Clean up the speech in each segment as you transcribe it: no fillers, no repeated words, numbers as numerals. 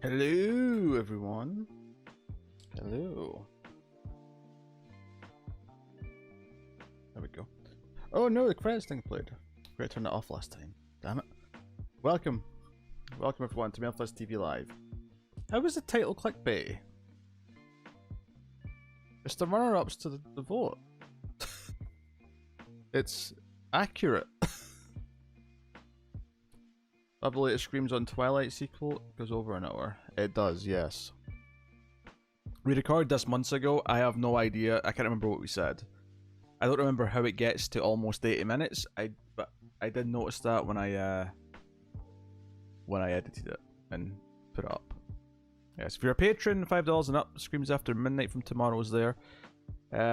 Hello, everyone. Hello. There we go. Oh no, the credits thing played. Great, turned it off last time. Damn it. Welcome. Welcome, everyone, to Fuzz TV Live. How was the title clickbait? It's the runner-ups to the vote. It's accurate. I believe it screams on Twilight sequel. Goes over an hour. It does, yes. We recorded this months ago. I have no idea. I can't remember what we said. I don't remember how it gets to almost 80 minutes. But I did notice that when I edited it and put it up. Yes, if you're a patron, $5 and up, Screams After Midnight from tomorrow is there.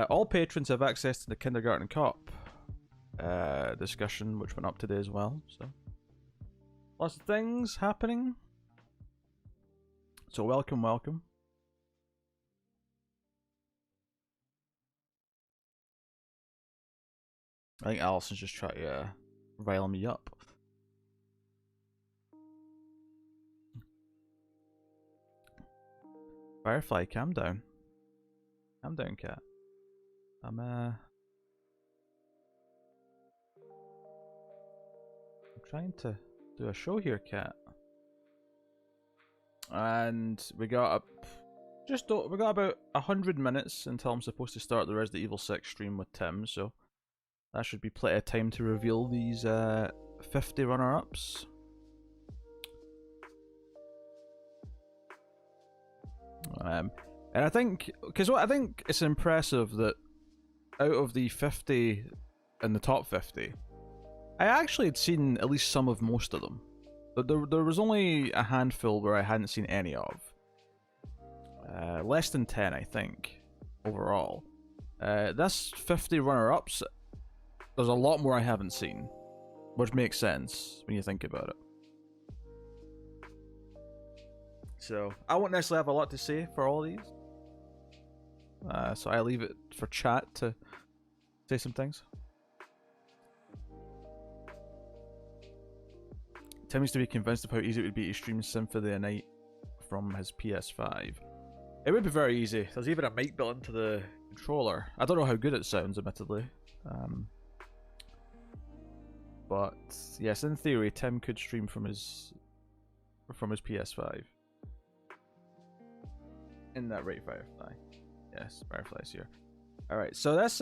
All patrons have access to the Kindergarten Cop discussion, which went up today as well. So lots of things happening. So welcome, welcome. I think Alison's just trying to rile me up. Firefly, calm down. Calm down, cat. I'm trying to do a show here, cat. And we got we got about 100 minutes until I'm supposed to start the Resident Evil 6 stream with Tim, so that should be plenty of time to reveal these 50 runner-ups. And I think, because I think it's impressive that out of the 50 in the top 50, I actually had seen at least some of most of them. But there was only a handful where I hadn't seen any of. Less than 10, I think, overall. This 50 runner-ups, there's a lot more I haven't seen, which makes sense when you think about it. So, I won't necessarily have a lot to say for all these. So I leave it for chat to say some things. Tim used to be convinced of how easy it would be to stream Symphony of the Night from his PS5. It would be very easy. There's even a mic built into the controller. I don't know how good it sounds, admittedly. But yes, in theory, Tim could stream from his PS5. In that rate, Firefly. Yes, Firefly's here. All right, so let's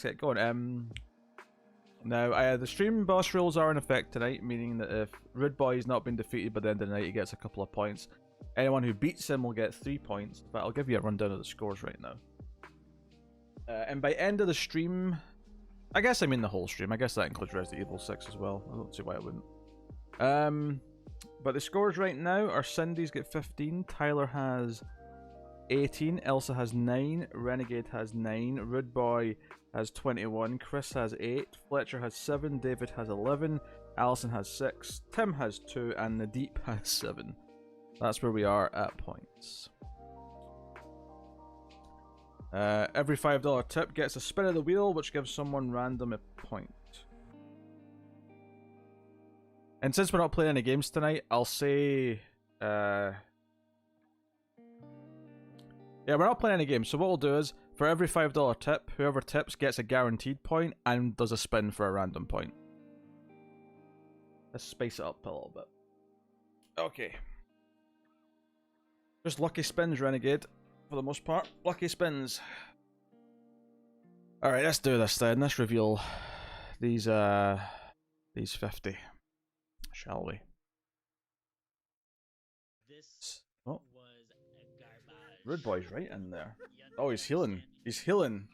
get going. Now, the stream boss rules are in effect tonight, meaning that if Rude Boy has not been defeated by the end of the night, he gets a couple of points. Anyone who beats him will get 3 points. But I'll give you a rundown of the scores right now. And by end of the stream, I guess I mean the whole stream. I guess that includes Resident Evil 6 as well. I don't see why it wouldn't. But the scores right now are Cindy's got 15, Tyler has 18, Elsa has 9, Renegade has 9, Rude Boy has 21, Chris has 8, Fletcher has 7, David has 11, Allison has 6, Tim has 2, and Nadeep has 7. That's where we are at points. Every $5 tip gets a spin of the wheel, which gives someone random a point. And since we're not playing any games tonight, I'll say... yeah, we're not playing any games, so what we'll do is, for every $5 tip, whoever tips gets a guaranteed point and does a spin for a random point. Let's spice it up a little bit. Okay. Just lucky spins, Renegade, for the most part. Lucky spins. Alright, let's do this then. Let's reveal these 50. Shall we? Oh. Rude Boy's right in there. Oh, he's healing. He's healing.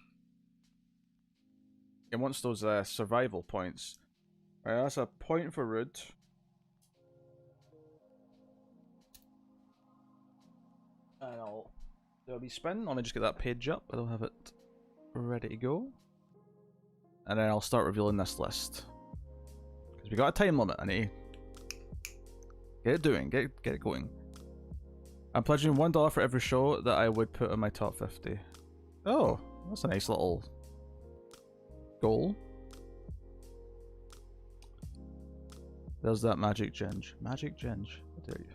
He wants those survival points. Alright, that's a point for Rude. And I'll do a wee spin. Let me just get that page up. I don't have it ready to go. And then I'll start revealing this list. Because we got a time limit. I need to get it doing. Get it going. I'm pledging $1 for every show that I would put in my top 50. Oh, that's a nice little goal. There's that magic ginge. Magic ginge. How dare you?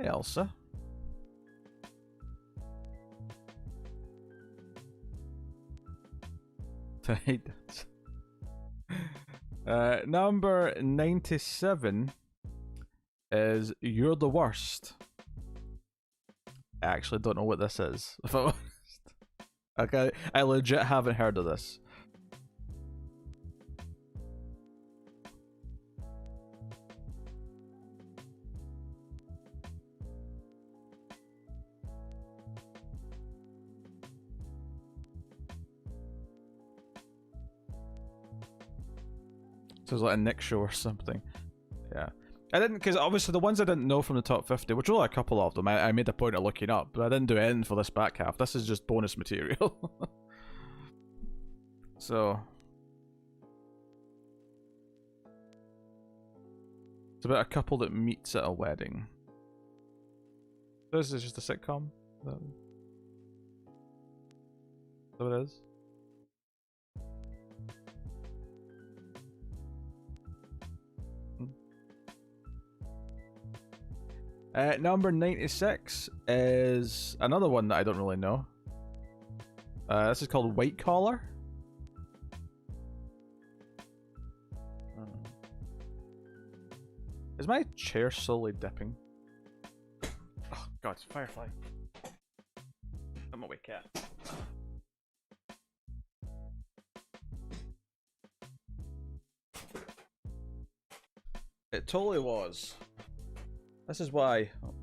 Hey, Elsa. Number 97 is You're the Worst. I actually don't know what this is, if I'm honest. Okay, I legit haven't heard of this. So it's like a Nick show or something. Yeah. I didn't, because obviously the ones I didn't know from the top 50, which were only a couple of them, I made a point of looking up, but I didn't do anything for this back half. This is just bonus material. So. It's about a couple that meets at a wedding. This is just a sitcom? Is that what it is? Number 96 is another one that I don't really know. This is called White Collar. Is my chair slowly dipping? Oh god, Firefly. I'm awake, cat. It totally was. This is why. Oh.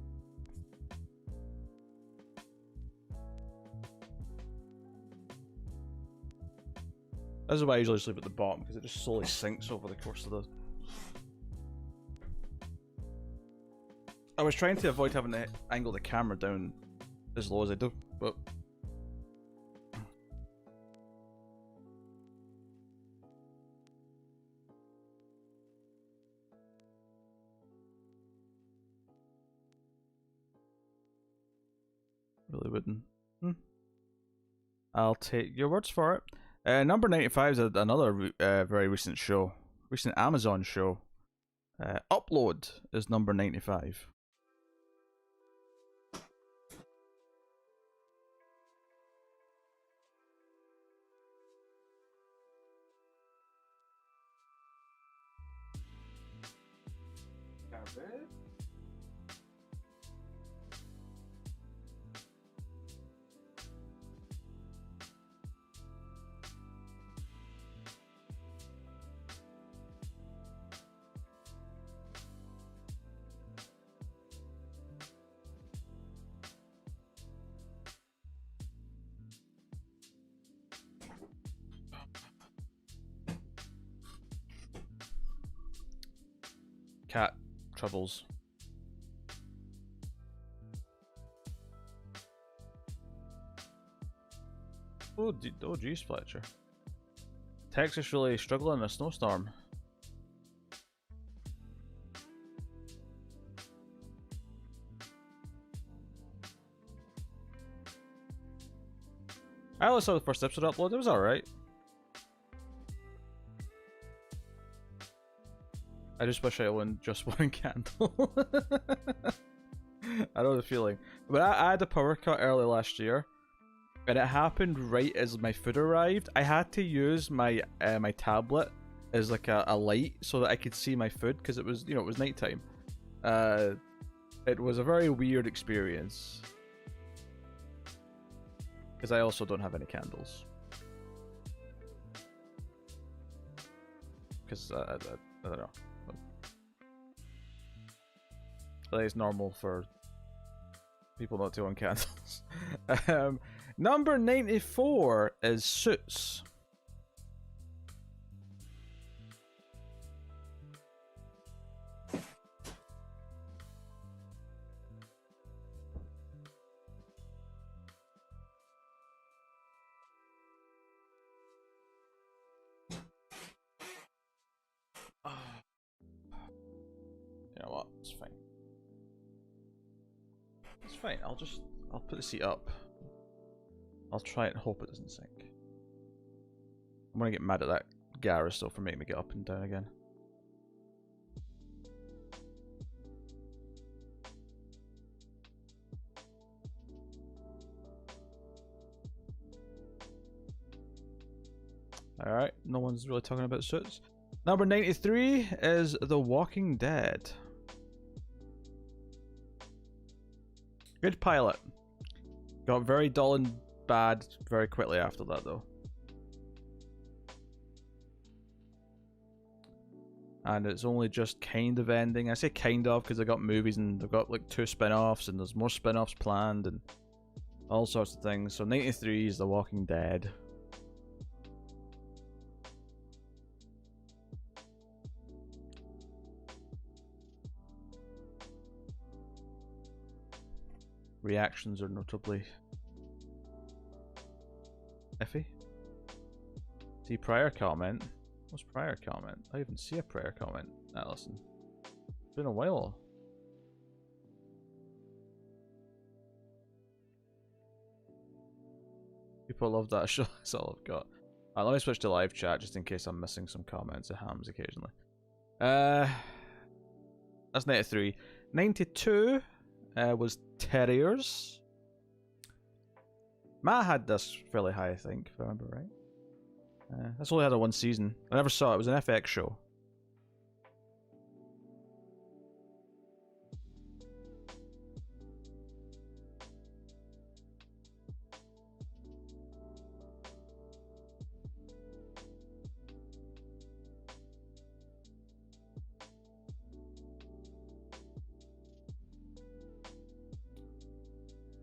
This is why I usually sleep at the bottom, because it just slowly sinks over the course of the... I was trying to avoid having to angle the camera down as low as I do, but... really wouldn't. I'll take your words for it. Number 95 is another very recent show. Recent Amazon show. Upload is number 95. Cat troubles. Oh, geez, Fletcher. Texas really struggling in a snowstorm. I only saw the first episode upload. It was alright. I just wish I owned just one candle. I know the feeling. But I had a power cut early last year, and it happened right as my food arrived. I had to use my my tablet as like a light so that I could see my food, because it was, you know, it was nighttime. It was a very weird experience, because I also don't have any candles. Because I don't know. I think it's normal for people not to own candles. Number 94 is Suits. You know what? It's fine. It's fine. I'll put the seat up. I'll try it and hope it doesn't sink. I'm gonna get mad at that Garrus though for making me get up and down again. Alright, no one's really talking about Suits. Number 93 is The Walking Dead. Good pilot. Got very dull and bad very quickly after that, though. And it's only just kind of ending. I say kind of because they got movies and they've got like 2 spin-offs and there's more spin-offs planned and all sorts of things. So 93 is The Walking Dead. Reactions are notably iffy. See prior comment. What's prior comment? I even see a prior comment, Allison. It's been a while. People love that show. That's all I've got. Let me switch to live chat just in case I'm missing some comments of hams occasionally. That's 93. 92 was Terriers. Matt had this fairly high, I think, if I remember right. This only had a 1 season. I never saw it. It was an FX show.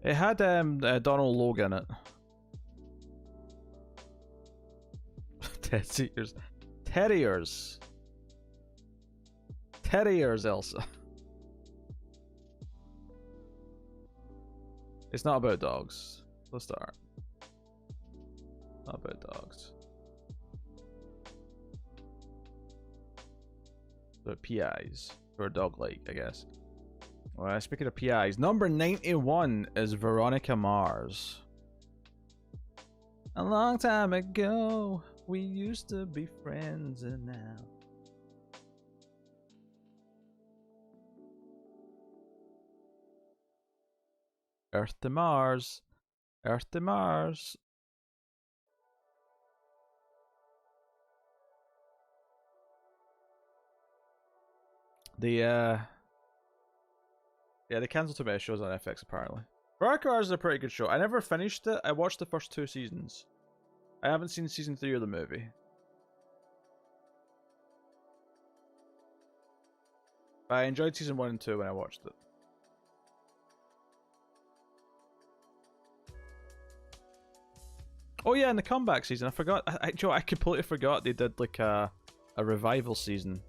It had Donald Logan in it. Terriers. Terriers. Terriers, Elsa. It's not about dogs. Let's start. Not about dogs. But PIs. Or dog-like, I guess. Well, speaking of PIs, number 91 is Veronica Mars. A long time ago, we used to be friends, and now. Earth to Mars. Earth to Mars. Yeah, they cancelled too many shows on FX apparently. Veronica Mars is a pretty good show. I never finished it. I watched the first 2 seasons. I haven't seen season 3 of the movie. But I enjoyed season 1 and 2 when I watched it. Oh yeah, and the comeback season. I forgot. I completely forgot they did like a revival season.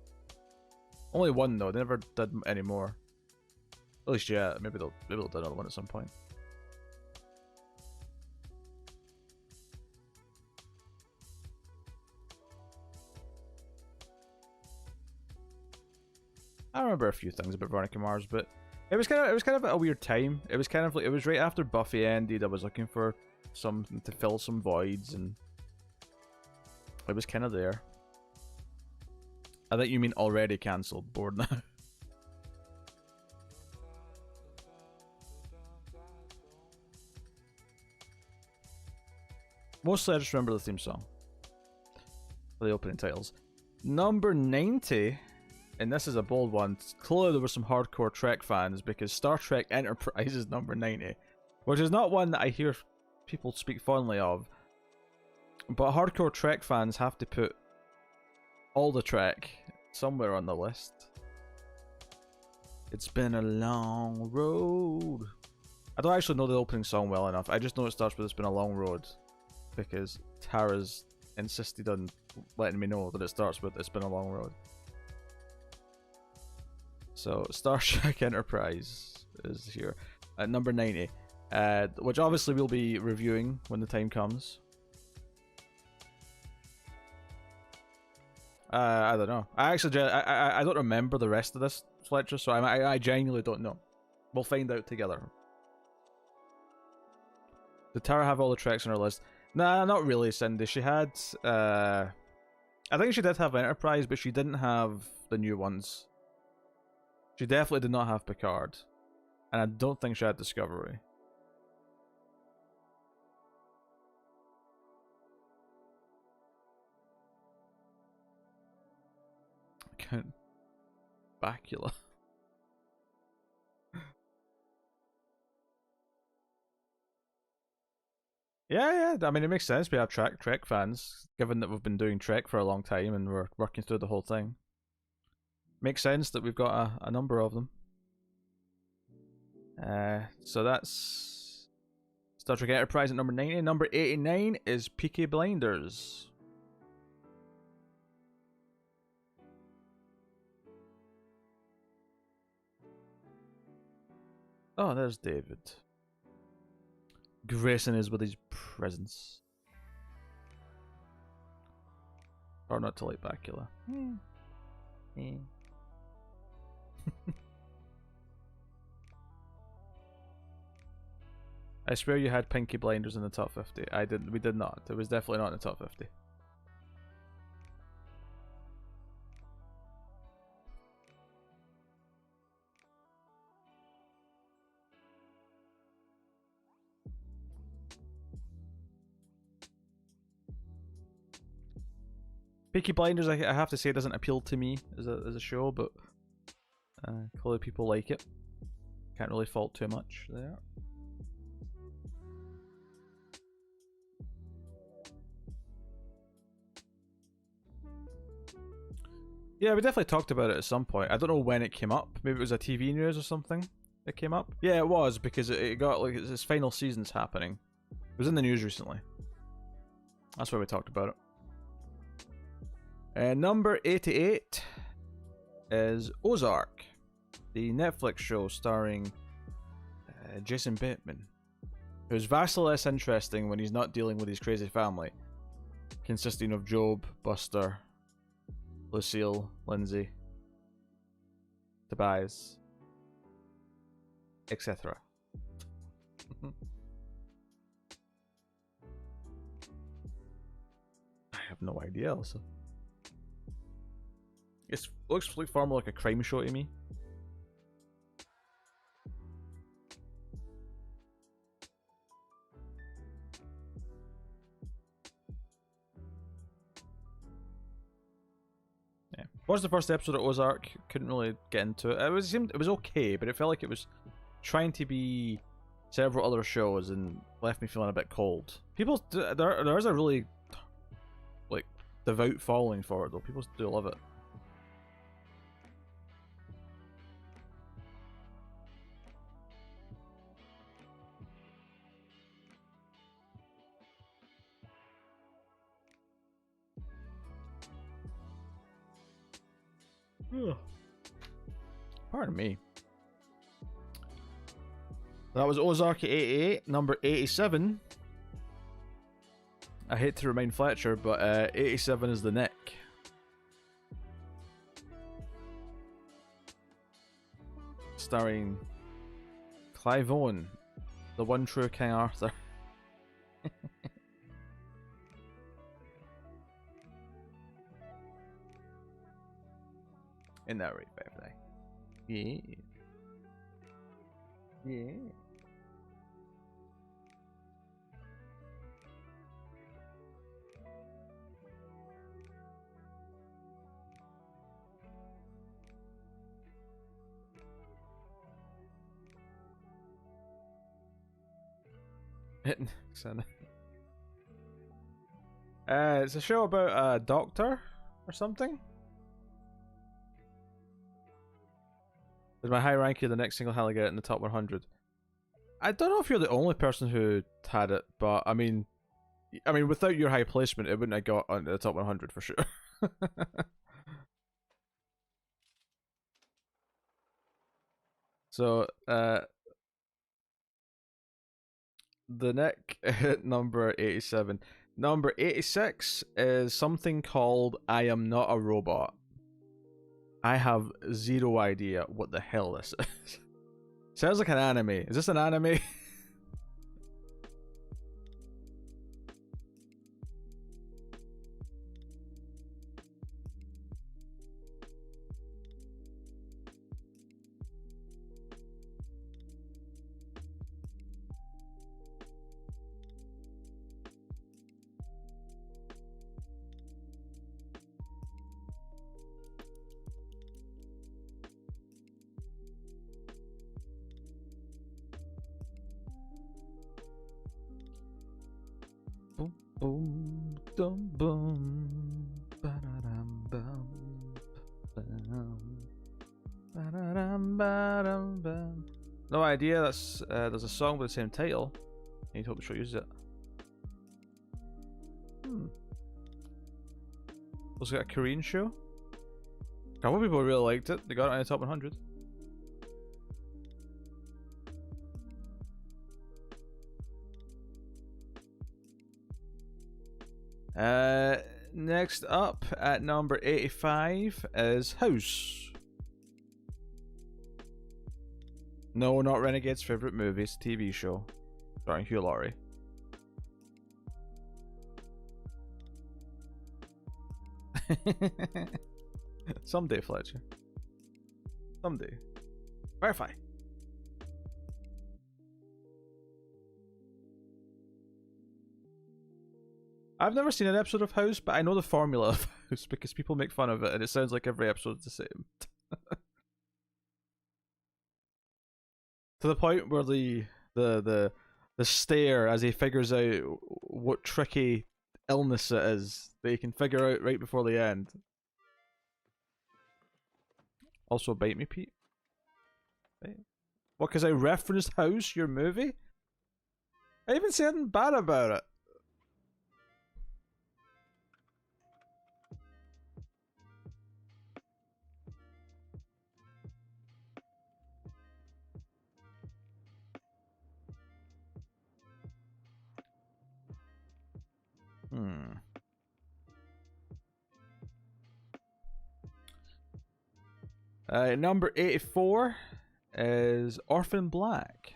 Only 1 though. They never did any more. At least yeah. Maybe they'll do another one at some point. I remember a few things about Veronica Mars, but it was kind of a weird time. It was kind of like it was right after Buffy ended. I was looking for something to fill some voids, and it was kind of there. I think you mean already cancelled, bored now. Mostly I just remember the theme song. For the opening titles. Number 90, and this is a bold one. Clearly there were some hardcore Trek fans because Star Trek Enterprise is number 90. Which is not one that I hear people speak fondly of. But hardcore Trek fans have to put all the Trek somewhere on the list. It's been a long road. I don't actually know the opening song well enough. I just know it starts with "It's been a long road," because Tara's insisted on letting me know that it starts with "It's been a long road." So Star Trek Enterprise is here at number 90, which obviously we'll be reviewing when the time comes. I don't know. I actually I don't remember the rest of this, Fletcher, so I genuinely don't know. We'll find out together. Did Tara have all the tracks on her list? Nah, not really, Cindy. She had, I think she did have Enterprise, but she didn't have the new ones. She definitely did not have Picard. And I don't think she had Discovery. Count Bacula. Yeah, yeah. I mean, it makes sense. We have Trek fans, given that we've been doing Trek for a long time and we're working through the whole thing. Makes sense that we've got a number of them. So that's Star Trek Enterprise at number 90. Number 89 is Peaky Blinders. Oh, there's David. Gracing us with his presence. Or not to like Bacula. I swear you had Peaky Blinders in the top 50. I didn't. We did not. It was definitely not in the top 50. Peaky Blinders, I have to say, doesn't appeal to me as a show, but clearly people like it. Can't really fault too much there. Yeah, we definitely talked about it at some point. I don't know when it came up. Maybe it was a TV news or something that came up. Yeah, it was, because it got, like, its final season's happening. It was in the news recently. That's why we talked about it. Number 88 is Ozark, the Netflix show starring Jason Bateman, who's vastly less interesting when he's not dealing with his crazy family, consisting of Job, Buster, Lucille, Lindsay, Tobias, etc. I have no idea, also. It looks far more like a crime show to me. Yeah, watched the first episode of Ozark. Couldn't really get into it. It was okay, but it felt like it was trying to be several other shows and left me feeling a bit cold. People, there's a really like devout following for it though. People do love it. Pardon me. That was Ozark at 88. Number 87. I hate to remind Fletcher, but 87 is The Nick. Starring Clive Owen, the one true King Arthur. Isn't that right, Bethany? Yeah. Yeah. It's a show about a doctor or something. Is my high ranking the next single handedly get it in the top 100? I don't know if you're the only person who had it, but I mean, without your high placement, it wouldn't have got on the top 100 for sure. So, the Nick at number 87. Number 86 is something called I Am Not a Robot. I have zero idea what the hell this is. Sounds like an anime. Is this an anime? Boom, dum, boom. Ba-da-dum, bum, bum. Ba-da-dum, ba-dum, bum. No idea. That's there's a song with the same title. I need to hope the show uses it. Also got a Korean show. A couple people really liked it. They got it on the top 100. Next up at number 85 is House. No, not Renegade's favorite movie. It's a TV show starring Hugh Laurie. Someday, Fletcher. Someday. Verify. I've never seen an episode of House, but I know the formula of House because people make fun of it, and it sounds like every episode is the same. To the point where the stare as he figures out what tricky illness it is that he can figure out right before the end. Also, bite me, Pete. Right. What? Because I referenced House, your movie? I even said anything bad about it. Number 84 is Orphan Black.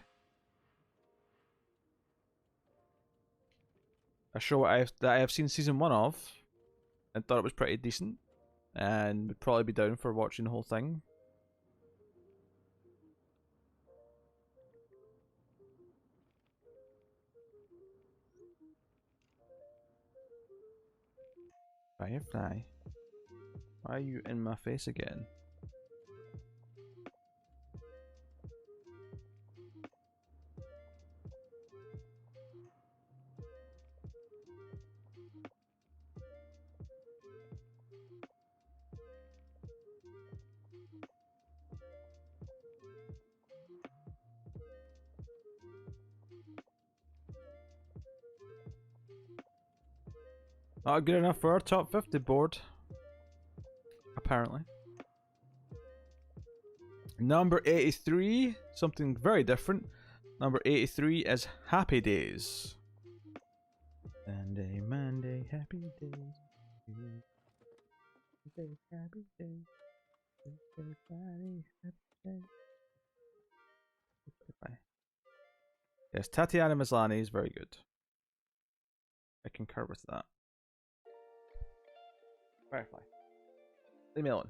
A show that I have seen season 1 of and thought it was pretty decent and would probably be down for watching the whole thing. Firefly, why are you in my face again? Not good enough for our top 50 board, apparently. Number 83, something very different. Number 83 is Happy Days. Sunday, Monday, happy days. Tuesday, happy days. Thursday, Friday, happy days. Yes, Tatiana Maslany is very good. I concur with that. Firefly. Leave me alone.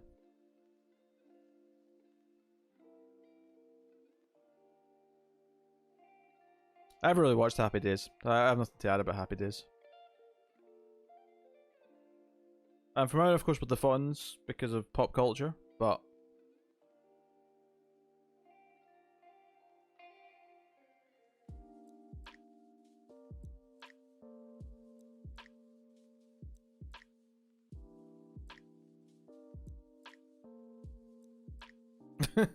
I haven't really watched Happy Days. I have nothing to add about Happy Days. I'm familiar, of course, with the Fonz because of pop culture, but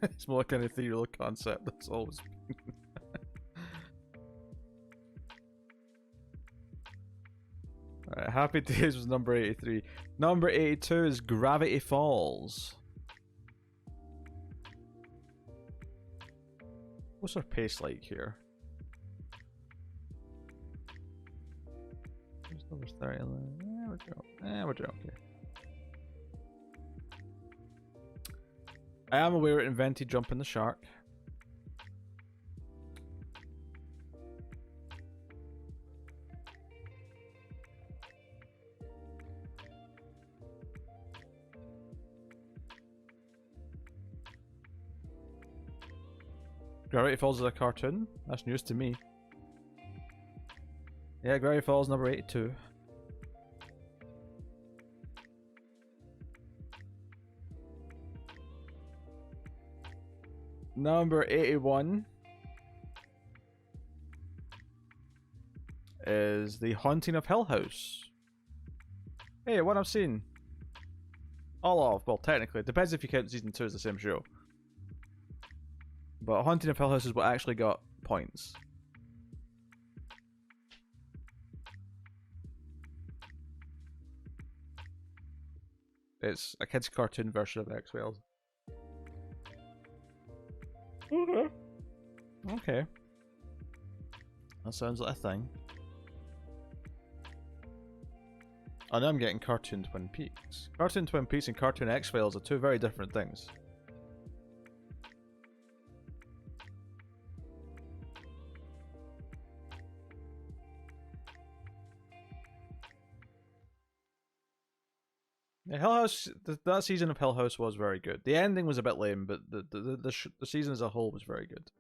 it's more like an ethereal concept. That's always been. Alright, Happy Days was number 83. Number 82 is Gravity Falls. What's our pace like here? Just over 30. We're doing okay. I am aware it invented Jumping the Shark. Gravity Falls is a cartoon? That's news to me. Yeah, Gravity Falls number 82. Number 81 is The Haunting of Hill House. Hey, what I've seen. All of, well, technically, it depends if you count season 2 as the same show. But Haunting of Hill House is what actually got points. It's a kid's cartoon version of X-Files. Okay. Okay. That sounds like a thing. Oh, now I'm getting Cartoon Twin Peaks. Cartoon Twin Peaks and Cartoon X-Files are two very different things. Yeah, Hill House, that season of Hill House was very good. The ending was a bit lame, but the season as a whole was very good.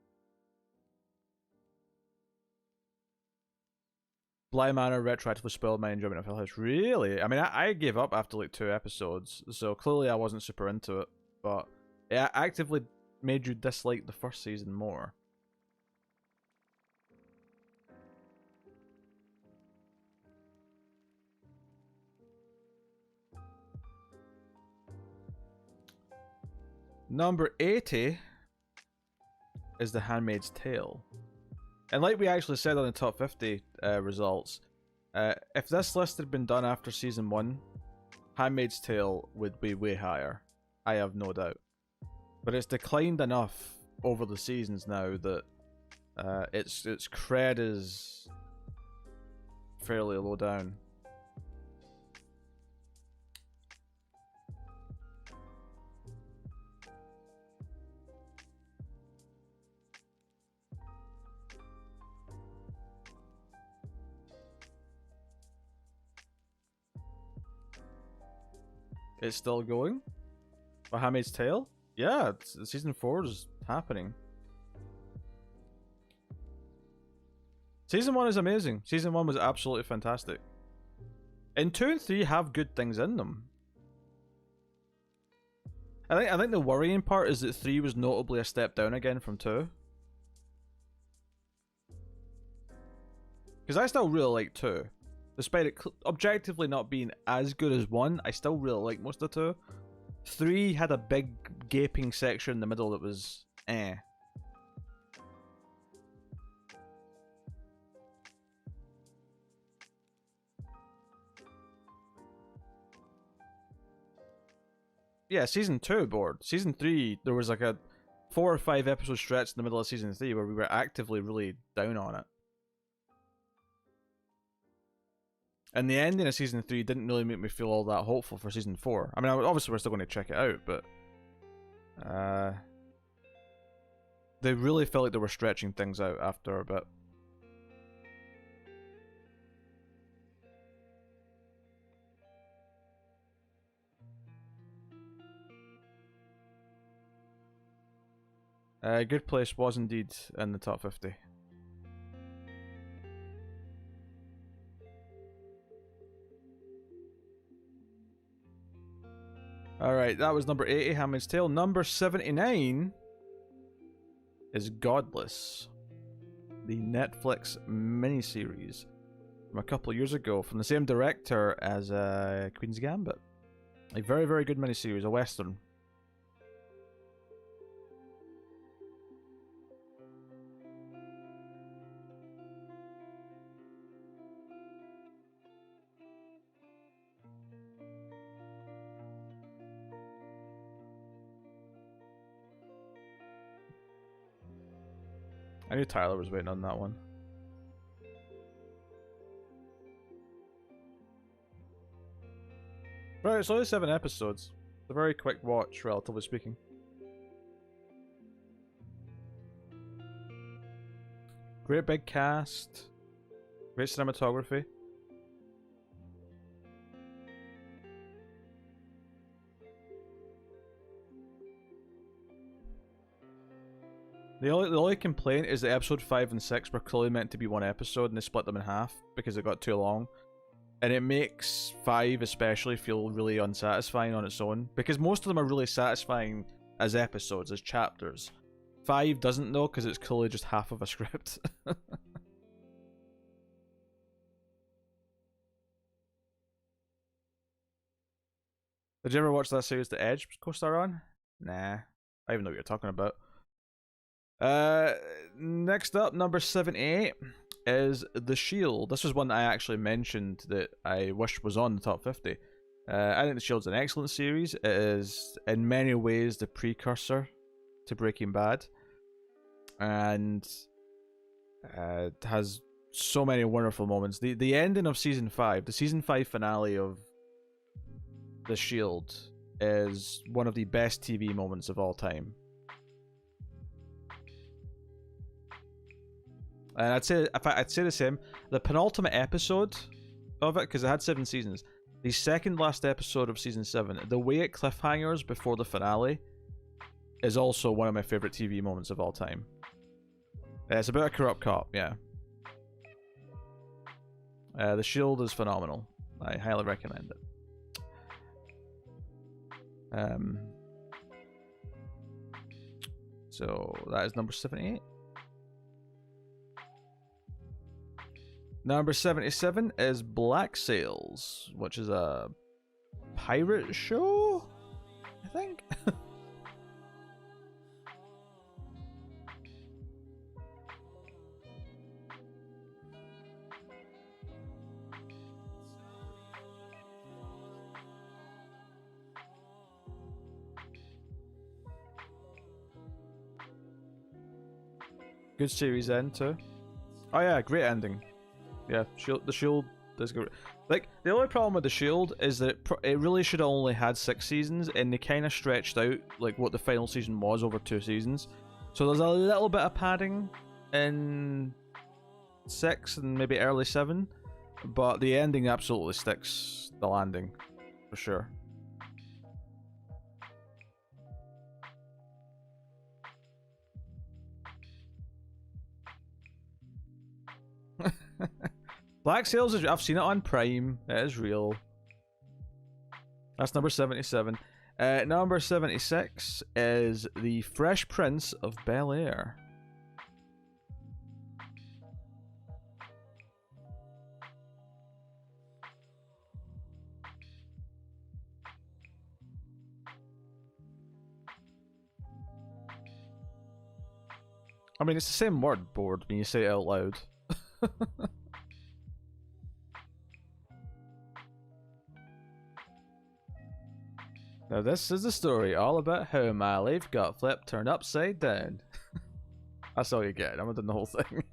Bly Manor retroactively spoiled my enjoyment of Hill House. Really? I mean, I gave up after like 2 episodes, so clearly I wasn't super into it. But it actively made you dislike the first season more. Number 80 is The Handmaid's Tale. And like we actually said on the top 50 results, if this list had been done after season 1, Handmaid's Tale would be way higher. I have no doubt. But it's declined enough over the seasons now that its cred is fairly low down. It's still going? For Handmaid's Tale? Yeah, season 4 is happening. Season 1 is amazing. Season 1 was absolutely fantastic. And 2 and 3 have good things in them. I think the worrying part is that 3 was notably a step down again from 2. Because I still really like 2. Despite it objectively not being as good as 1, I still really like most of 2. 3 had a big gaping section in the middle that was eh. Yeah, season 2 bored. Season 3, there was like a 4 or 5 episode stretch in the middle of season 3 where we were actively really down on it. And the ending of season 3 didn't really make me feel all that hopeful for season 4. I mean, obviously we're still going to check it out, but they really felt like they were stretching things out after a bit. Good Place was indeed in the top 50. Alright, that was number 80, Handmaid's Tale. Number 79 is Godless, the Netflix miniseries from a couple of years ago, from the same director as Queen's Gambit. A very, very good miniseries, a western. I knew Tyler was waiting on that one. Right, it's only 7 episodes. It's a very quick watch, relatively speaking. Great big cast. Great cinematography. The only complaint is that episode 5 and 6 were clearly meant to be one episode and they split them in half because it got too long. And it makes 5 especially feel really unsatisfying on its own, because most of them are really satisfying as episodes, as chapters. 5 doesn't though, because it's clearly just half of a script. Did you ever watch that series, The Edge, co-star on? Nah, I even know what you're talking about. Next up, number 78 is The Shield. This is one that I actually mentioned that I wished was on the top 50. I think The Shield's an excellent series. It is, in many ways, the precursor to Breaking Bad. And it has so many wonderful moments. The ending of season 5, the season 5 finale of The Shield, is one of the best TV moments of all time. And I'd say the same. The penultimate episode of it, because it had 7 seasons, the second last episode of season 7, the way it cliffhangers before the finale is also one of my favorite TV moments of all time. It's about a corrupt cop, yeah. The Shield is phenomenal. I highly recommend it. So that is number 78. Number 77 is Black Sails, which is a pirate show, I think. Good series end too. Oh yeah, great ending. Yeah, the Shield is good. Like, the only problem with the Shield is that it really should have only had 6 seasons, and they kind of stretched out like what the final season was over 2 seasons. So there's a little bit of padding in 6 and maybe early 7, but the ending absolutely sticks the landing for sure. Black Sails is, I've seen it on Prime. It is real. That's number 77. Number 76 is The Fresh Prince of Bel-Air. I mean, it's the same word, bored, when you say it out loud. Now this is the story all about how my life got flipped, turned upside down. That's all you get. I'm not doing the whole thing.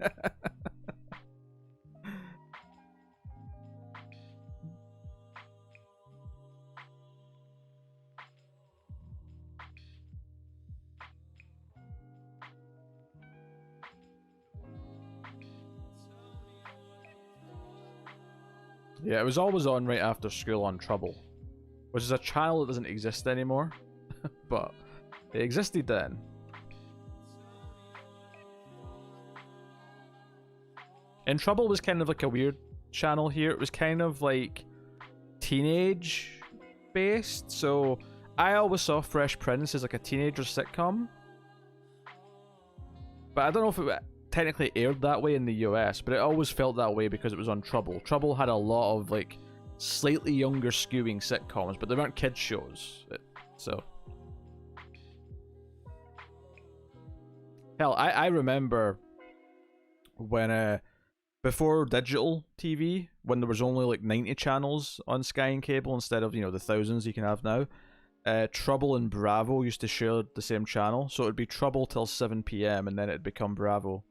Yeah, it was always on right after school on Trouble, which is a channel that doesn't exist anymore, but it existed then. And Trouble was kind of like a weird channel here. It was kind of like teenage based, so I always saw Fresh Prince as like a teenager sitcom, but I don't know if it technically aired that way in the US, but it always felt that way because it was on Trouble. Trouble had a lot of like slightly younger skewing sitcoms, but they weren't kids shows. So hell, I remember when before digital TV, when there was only like 90 channels on Sky and cable instead of, you know, the thousands you can have now. Trouble and Bravo used to share the same channel, so it would be Trouble till 7 p.m. and then it'd become Bravo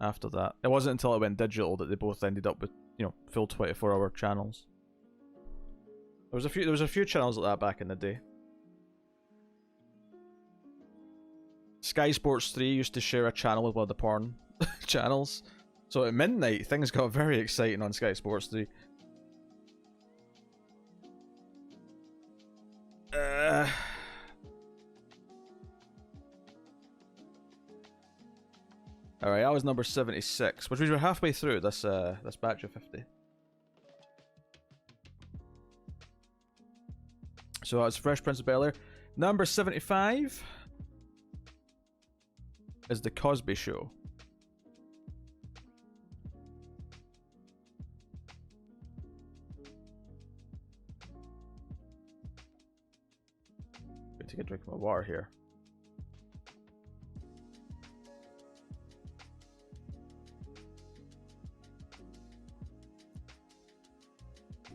after that. It wasn't until it went digital that they both ended up with, you know, full 24-hour channels. There was a few channels like that back in the day. Sky Sports 3 used to share a channel with one of the porn channels. So at midnight, things got very exciting on Sky Sports 3. Alright, that was number 76, which means we're halfway through this batch of 50. So that's Fresh Prince of Bel-Air. Number 75 is The Cosby Show. Going to take a drink of my water here.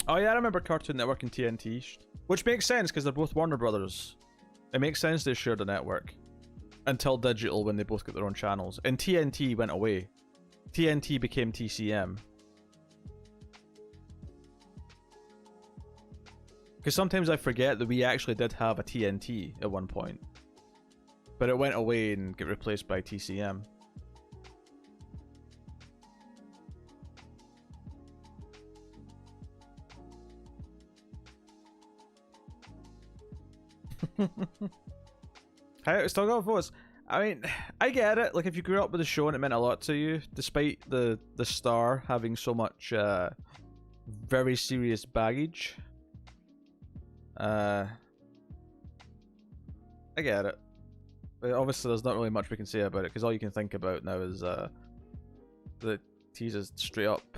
Oh yeah, I remember Cartoon Network and TNT, which makes sense because they're both Warner Brothers. It makes sense they shared a network until digital when they both got their own channels. And TNT went away. TNT became TCM. Because sometimes I forget that we actually did have a TNT at one point. But it went away and got replaced by TCM. I still got votes. I mean, I get it. Like, if you grew up with the show and it meant a lot to you, despite the star having so much very serious baggage. I get it. But obviously, there's not really much we can say about it because all you can think about now is that he's a straight up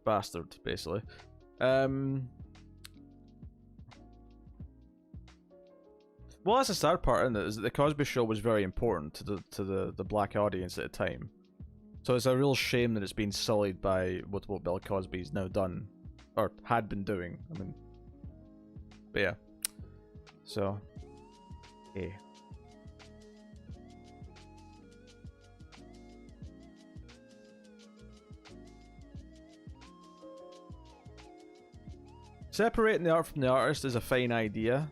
bastard, basically. Well, that's the sad part, isn't it? Is that the Cosby Show was very important to the black audience at the time. So it's a real shame that it's been sullied by what Bill Cosby's now done, or had been doing. I mean, but yeah. So, yeah. Separating the art from the artist is a fine idea.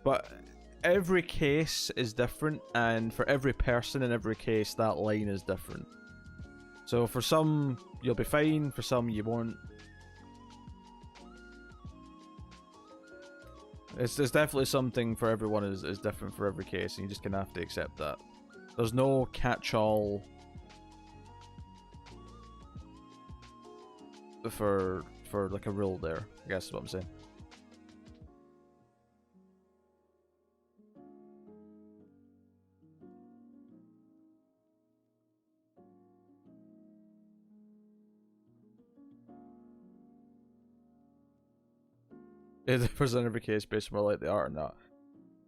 But every case is different, and for every person in every case, that line is different. So for some, you'll be fine, for some, you won't. It's definitely something for everyone is different for every case, and you just gonna have to accept that. There's no catch-all for like a rule there, I guess is what I'm saying. It differs in every case based on whether I like the art or not.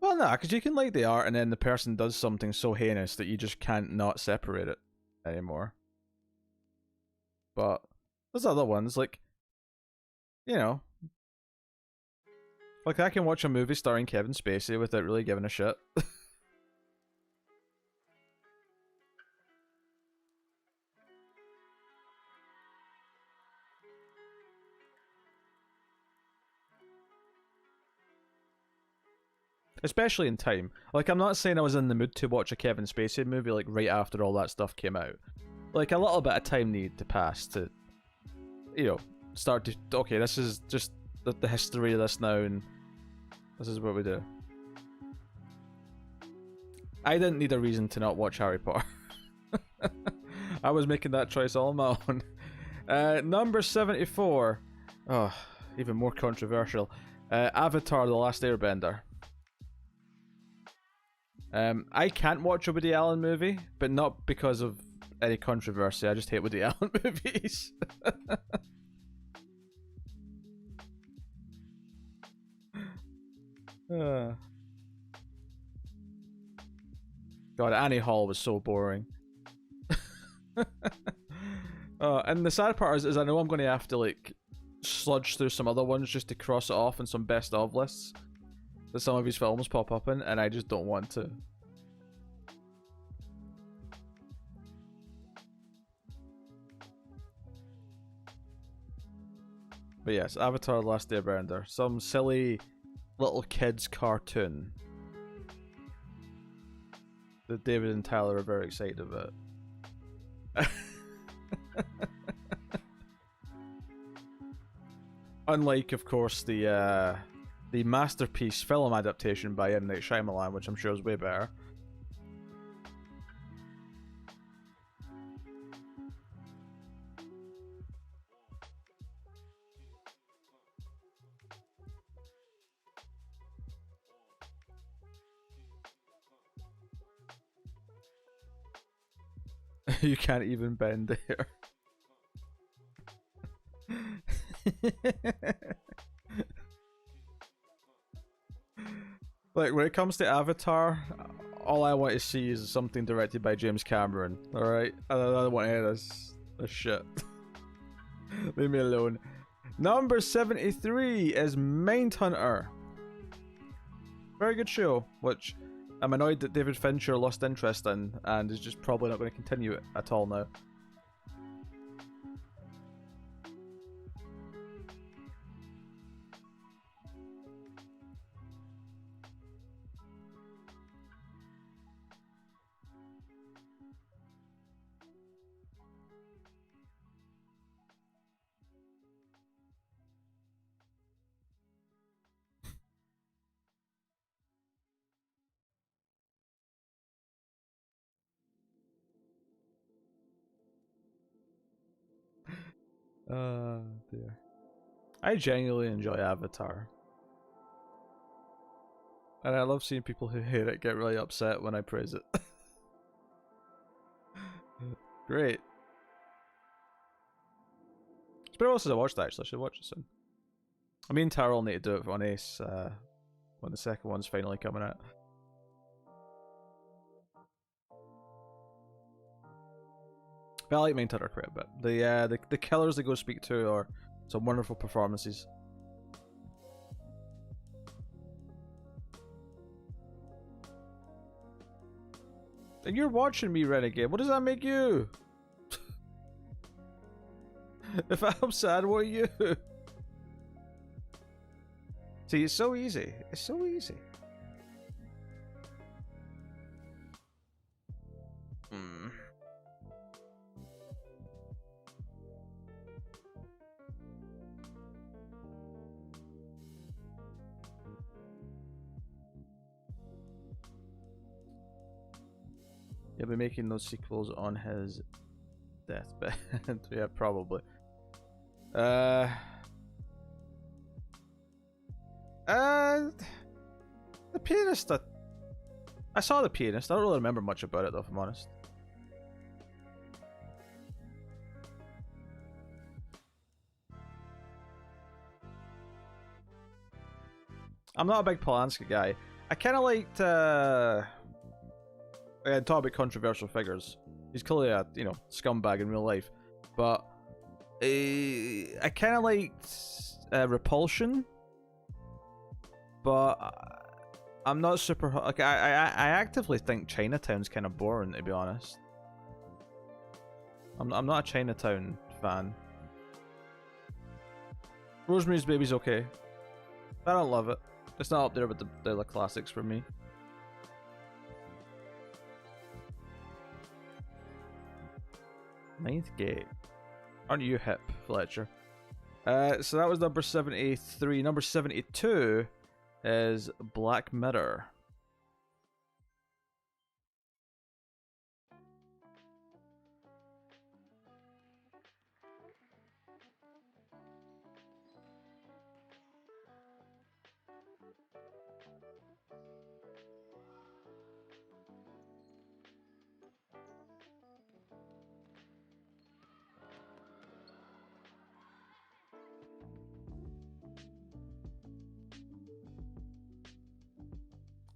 Well, nah, because you can like the art and then the person does something so heinous that you just can't not separate it anymore. But there's other ones, like, you know, like I can watch a movie starring Kevin Spacey without really giving a shit. Especially in time. Like, I'm not saying I was in the mood to watch a Kevin Spacey movie, like, right after all that stuff came out. Like, a little bit of time needed to pass to, you know, start to, okay, this is just the history of this now, and this is what we do. I didn't need a reason to not watch Harry Potter. I was making that choice all on my own. Number 74. Oh, even more controversial. Avatar: The Last Airbender. I can't watch a Woody Allen movie, but not because of any controversy. I just hate Woody Allen movies. God, Annie Hall was so boring. And the sad part is I know I'm going to have to, like, sludge through some other ones just to cross it off in some best of lists that some of his films pop up in, and I just don't want to. But yes, Avatar: The Last Airbender. Some silly little kids cartoon that David and Tyler are very excited about. Unlike, of course, the masterpiece film adaptation by M. Night Shyamalan, which I'm sure is way better. You can't even bend there. Like, when it comes to Avatar, all I want to see is something directed by James Cameron. Alright? I don't want any of this shit. Leave me alone. Number 73 is Mindhunter. Very good show, which I'm annoyed that David Fincher lost interest in and is just probably not going to continue it at all now. Dear. I genuinely enjoy Avatar. And I love seeing people who hate it get really upset when I praise it. Great. It's been a while since I watched that, actually. I should watch it soon. I mean, Tara will need to do it on Ace when the second one's finally coming out. But I like Mindhunter quite a bit. The killers they go speak to are some wonderful performances. And you're watching me, Renegade. What does that make you? If I'm sad, what are you? See, it's so easy. It's so easy. He'll be making those sequels on his deathbed. Yeah, probably. The Pianist. I saw The Pianist. I don't really remember much about it, though, if I'm honest. I'm not a big Polanski guy. I kind of liked. Talk about controversial figures. He's clearly a scumbag in real life, but I kind of liked Repulsion, but I'm not super. Like I actively think Chinatown's kind of boring, to be honest. I'm not a Chinatown fan. Rosemary's Baby's okay. I don't love it. It's not up there with the classics for me. Ninth Gate. Aren't you hip, Fletcher? So that was number 73. Number 72 is Black Mirror.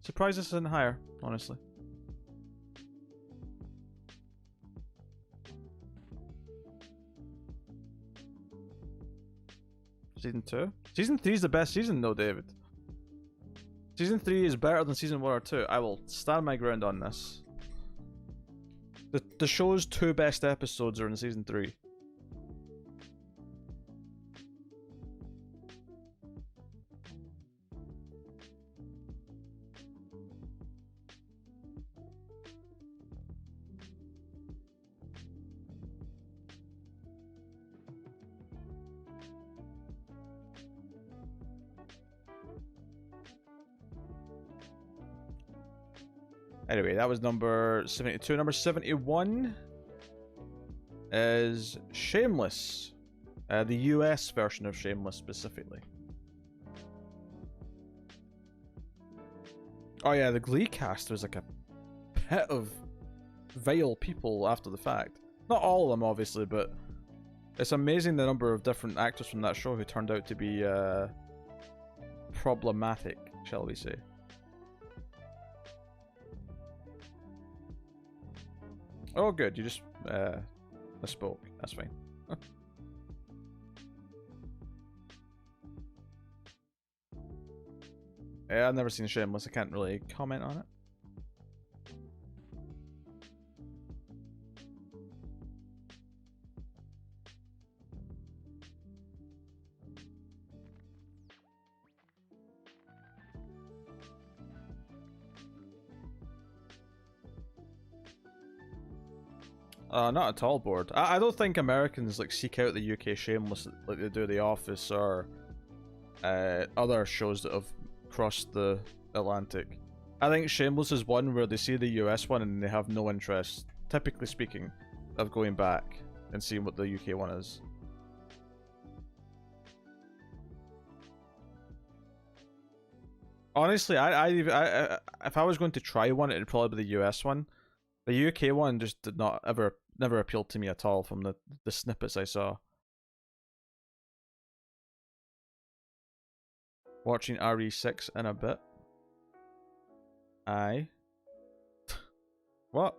Surprised this isn't higher, honestly. Season 2? Season 3 is the best season though, David. Season 3 is better than Season 1 or 2. I will stand my ground on this. The show's 2 best episodes are in Season 3. Anyway, that was number 72. Number 71 is Shameless. The US version of Shameless, specifically. Oh yeah, the Glee cast was like a pit of vile people after the fact. Not all of them, obviously, but it's amazing the number of different actors from that show who turned out to be problematic, shall we say. Oh, good. You just misspoke. That's fine. Yeah, I've never seen Shameless. I can't really comment on it. Not at all bored. I don't think Americans like seek out the UK Shameless like they do The Office or other shows that have crossed the Atlantic. I think Shameless is one where they see the US one and they have no interest, typically speaking, of going back and seeing what the UK one is. Honestly, I if I was going to try one, it'd probably be the US one. The UK one just did not never appealed to me at all from the snippets I saw. Watching RE6 in a bit. Aye. What?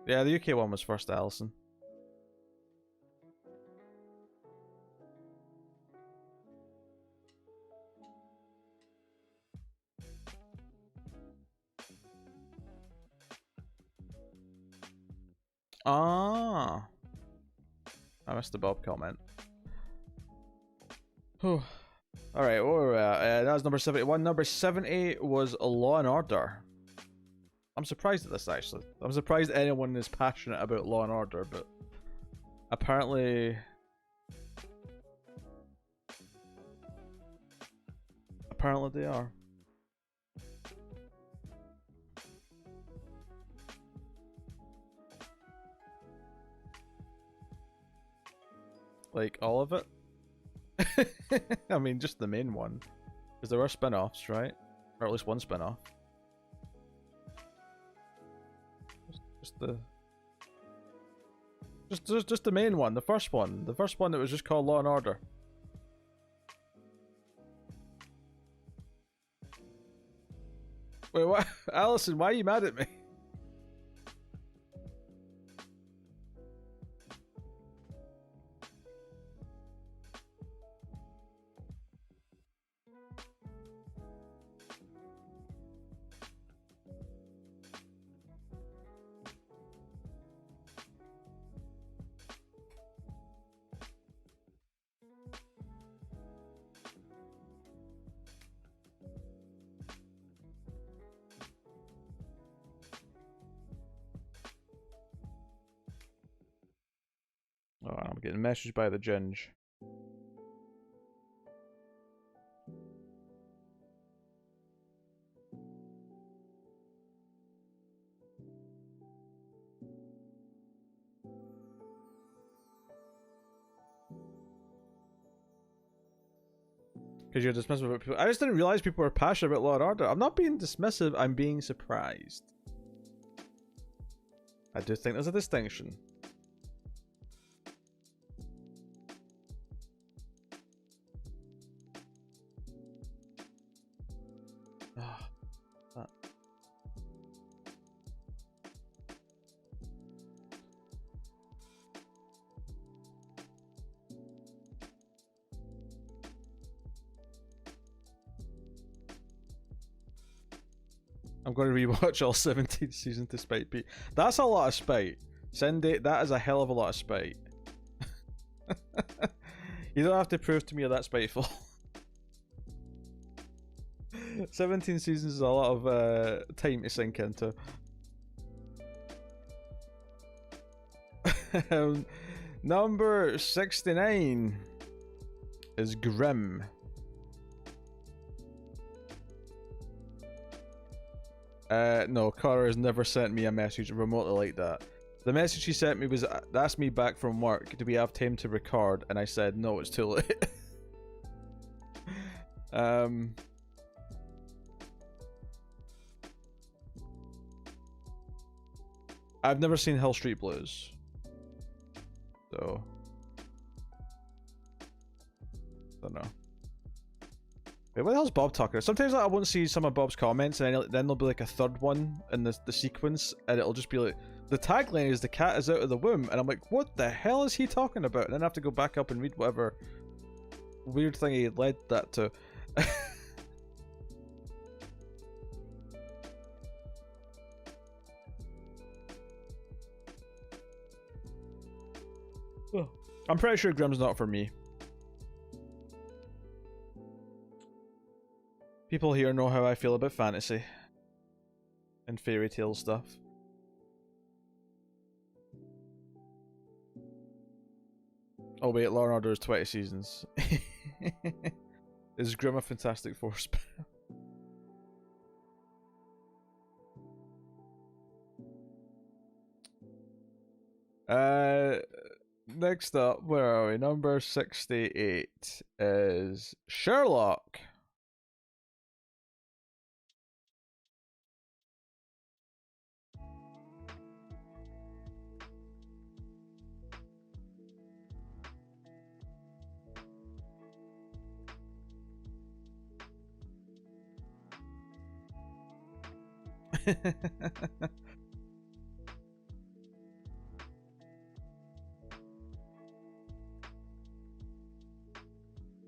Yeah, the UK one was first, Allison. Ah, I missed the Bob comment. Whew. All right, where were we at? That was number 71. Number 70 was Law and Order. I'm surprised at this actually. I'm surprised anyone is passionate about Law and Order, but apparently they are. Like, all of it? I mean, just the main one. Because there are spin-offs, right? Or at least one spin-off. Just the main one, the first one. The first one that was just called Law and Order. Wait, what? Allison, why are you mad at me? Oh, I'm getting messaged by the Ginge. Because you're dismissive about people. I just didn't realize people were passionate about Law and Order. I'm not being dismissive, I'm being surprised. I do think there's a distinction. I'm going to rewatch all 17 seasons to spite Pete. That's a lot of spite. Cindy, that is a hell of a lot of spite. You don't have to prove to me you're that spiteful. 17 seasons is a lot of time to sink into. Number 69 is Grimm. No, Cara has never sent me a message remotely like that. The message she sent me was, asked me back from work, do we have time to record? And I said, no, it's too late. I've never seen Hill Street Blues. So, don't know. Wait, what the hell's Bob talking about? Sometimes like, I won't see some of Bob's comments, and then there'll be like a third one in the sequence, and it'll just be like, the tagline is "the cat is out of the womb," and I'm like, what the hell is he talking about? And then I have to go back up and read whatever weird thing he led that to. I'm pretty sure Grimm's not for me. People here know how I feel about fantasy and fairy tale stuff. Oh wait, Law and Order is 20 seasons. Is Grimm a Fantastic Four spin? Next up, where are we? Number 68 is Sherlock.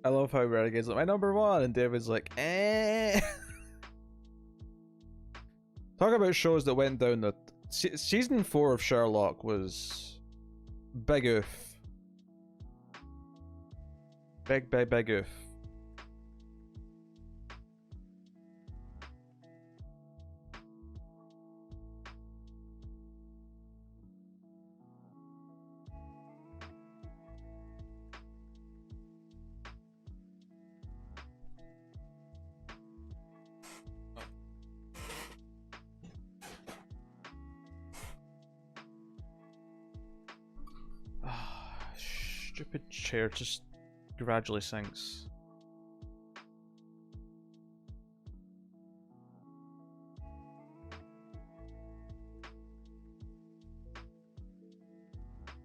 I love how Renegade's like, my number one, and David's like, eh. Talk about shows that went down the... Season 4 of Sherlock was... big oof. Big oof. Stupid chair just gradually sinks.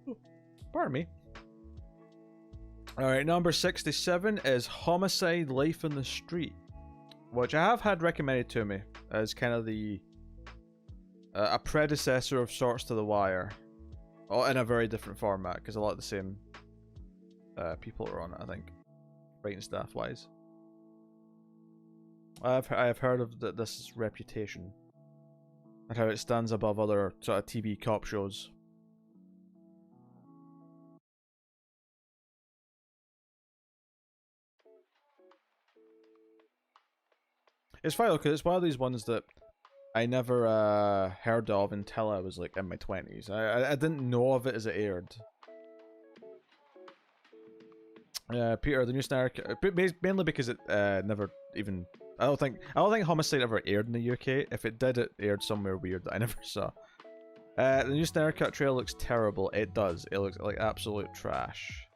Ooh, pardon me. Alright, number 67 is Homicide: Life in the Street, which I have had recommended to me as kind of the a predecessor of sorts to The Wire. Oh, in a very different format, because a lot of the same people are on it, I think, writing staff wise. I have heard of this reputation and how it stands above other sort of TV cop shows. It's funny because it's one of these ones that I never heard of until I was like in my 20s. I didn't know of it as it aired. Peter, the new Snyder, mainly because it never even. I don't think Homicide ever aired in the UK. If it did, it aired somewhere weird that I never saw. The new Snyder Cut trailer looks terrible. It does. It looks like absolute trash.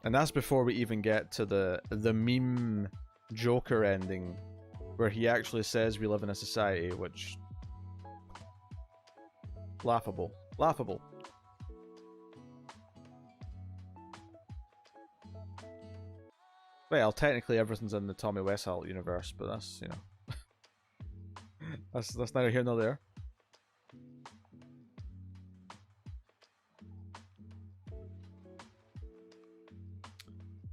And that's before we even get to the meme Joker ending, where he actually says we live in a society, which laughable. Well, technically everything's in the Tommy Westholt universe, but that's, you know, that's neither here nor there.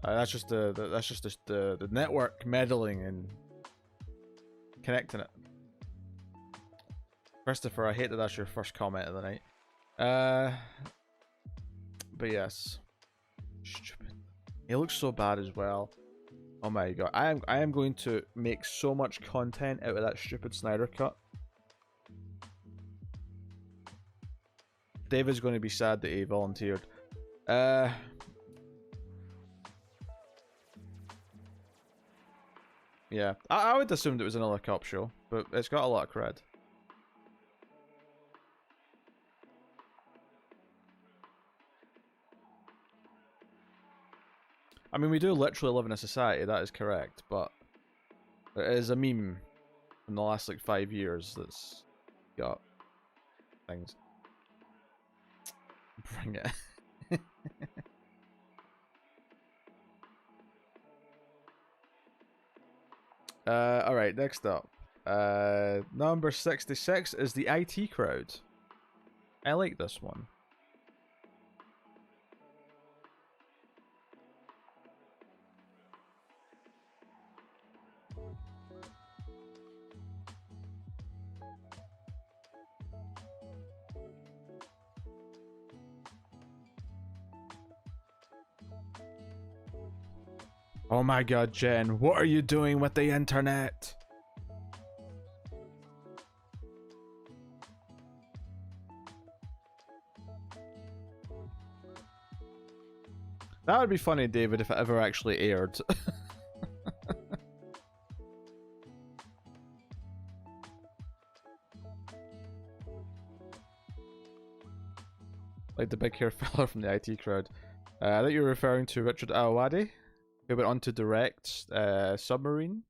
That's just the network meddling and connecting it. Christopher, I hate that that's your first comment of the night. But yes, stupid. It looks so bad as well. Oh my god, I am going to make so much content out of that stupid Snyder Cut. David's going to be sad that he volunteered. Yeah, I would assume it was another cop show, but it's got a lot of cred. I mean, we do literally live in a society, that is correct, but there is a meme from the last, like, 5 years that's got things. Bring it. Alright, next up. Number 66 is the IT crowd. I like this one. Oh my god, Jen, what are you doing with the internet? That would be funny, David, if it ever actually aired. Like the big hair fella from the IT crowd. I think you're referring to Richard Awadhi, who went on to direct Submarine,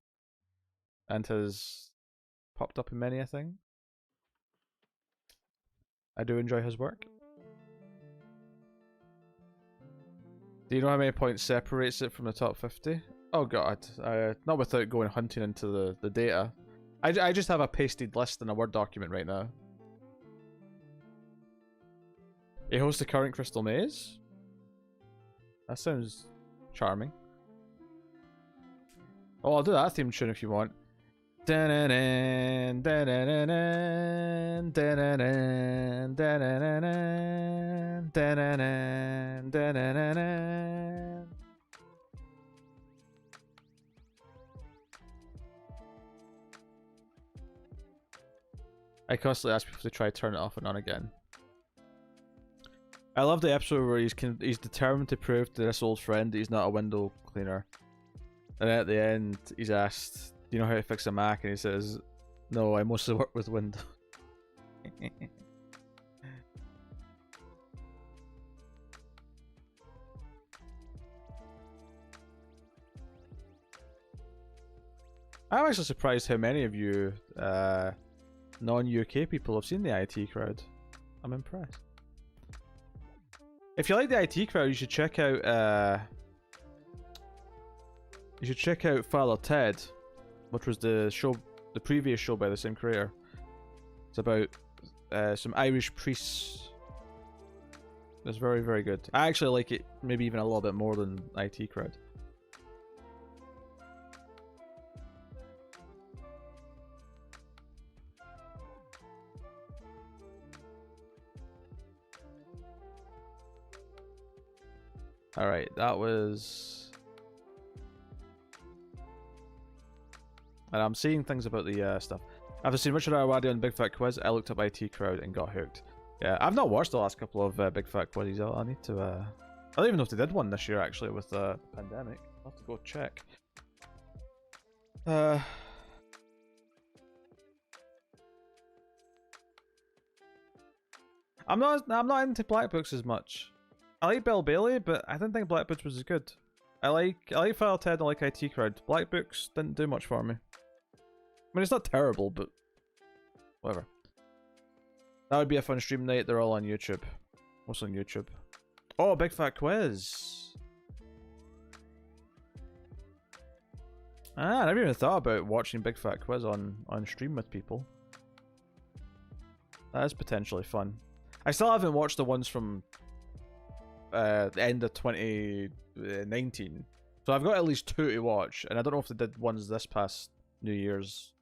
and has popped up in many a thing. I do enjoy his work. Do you know how many points separates it from the top 50? Oh god, not without going hunting into the data. I just have a pasted list in a Word document right now. He hosts the current Crystal Maze? That sounds charming. Oh, I'll do that theme tune if you want. I constantly ask people to try to turn it off and on again. I love the episode where he's determined to prove to this old friend that he's not a window cleaner. And at the end, he's asked, do you know how to fix a Mac? And he says, no, I mostly work with Windows. I'm actually surprised how many of you non-UK people have seen the IT crowd. I'm impressed. If you like the IT crowd, you should check out Father Ted, which was the previous show by the same creator. It's about some Irish priests. It's very, very good. I actually like it maybe even a little bit more than IT crowd. Alright, that was... And I'm seeing things about the stuff. After seeing Richard Awadhi on Big Fat Quiz, I looked up IT Crowd and got hooked. Yeah, I've not watched the last couple of Big Fat Quizzes. I need to... I don't even know if they did one this year, actually, with the pandemic. I'll have to go check. I'm not into Black Books as much. I like Bill Bailey, but I didn't think Black Books was as good. I like Father Ted and I like IT Crowd. Black Books didn't do much for me. I mean, it's not terrible, but whatever. That would be a fun stream night. They're all on YouTube. What's on YouTube? Oh, Big Fat Quiz. I never even thought about watching Big Fat Quiz on stream with people. That is potentially fun. I still haven't watched the ones from the end of 2019. So I've got at least 2 to watch, and I don't know if they did ones this past New Year's.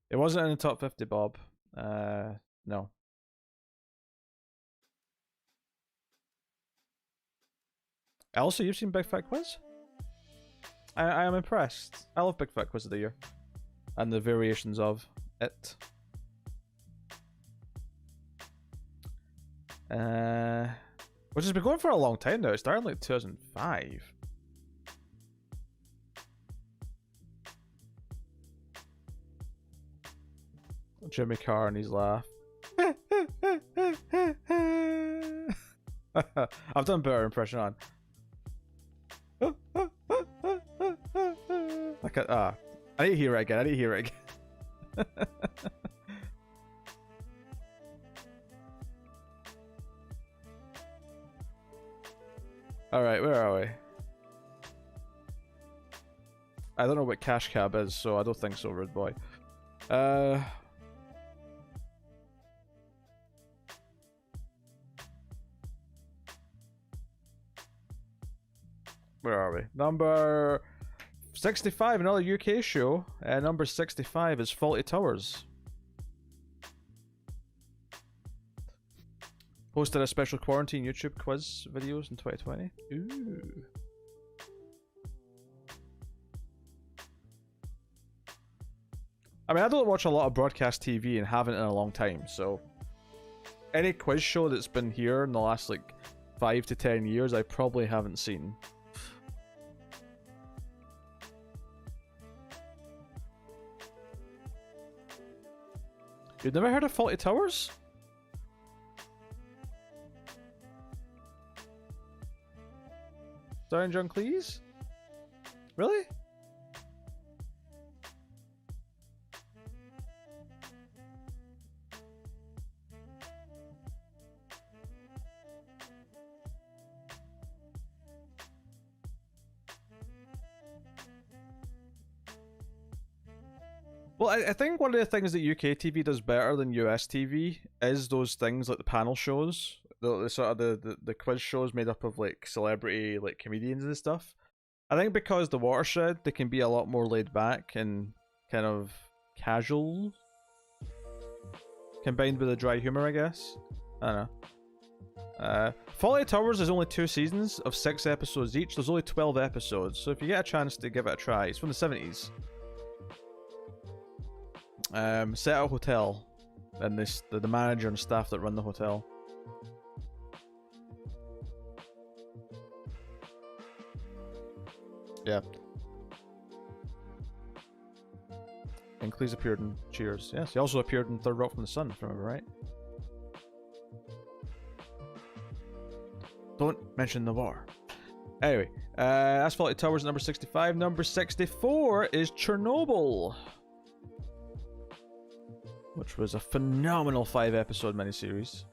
It wasn't in the top 50, Bob. No. Also, you've seen Big Fat Quiz? I am impressed. I love Big Fat Quiz of the Year. And the variations of it. Which has been going for a long time now. It started in like 2005. Jimmy Carr and his laugh. I've done better impression on. I need to hear it again. I need to hear it again. Alright, where are we? I don't know what cash cab is, so I don't think so, rude boy. Where are we? Number 65, another UK show. Number 65 is Faulty Towers. Posted a special quarantine YouTube quiz videos in 2020. Ooh. I mean, I don't watch a lot of broadcast TV and haven't in a long time, so any quiz show that's been here in the last like 5 to 10 years, I probably haven't seen. You've never heard of Faulty Towers? Starring John Cleese? Really? Well, I think one of the things that UK TV does better than US TV is those things like the panel shows, the sort of the quiz shows made up of like celebrity like comedians and stuff. I think because the Watershed, they can be a lot more laid back and kind of casual, combined with a dry humor, I guess. I don't know. Faulty Towers is only 2 seasons of 6 episodes each. There's only 12 episodes, so if you get a chance to give it a try, it's from the 70s. Set at a hotel, and the manager and staff that run the hotel. Yeah. And Cleese appeared in Cheers. Yes, he also appeared in Third Rock from the Sun, if I remember right. Don't mention the war. Anyway, that's Faulty Towers at number 65. Number 64 is Chernobyl, which was a phenomenal 5-episode miniseries.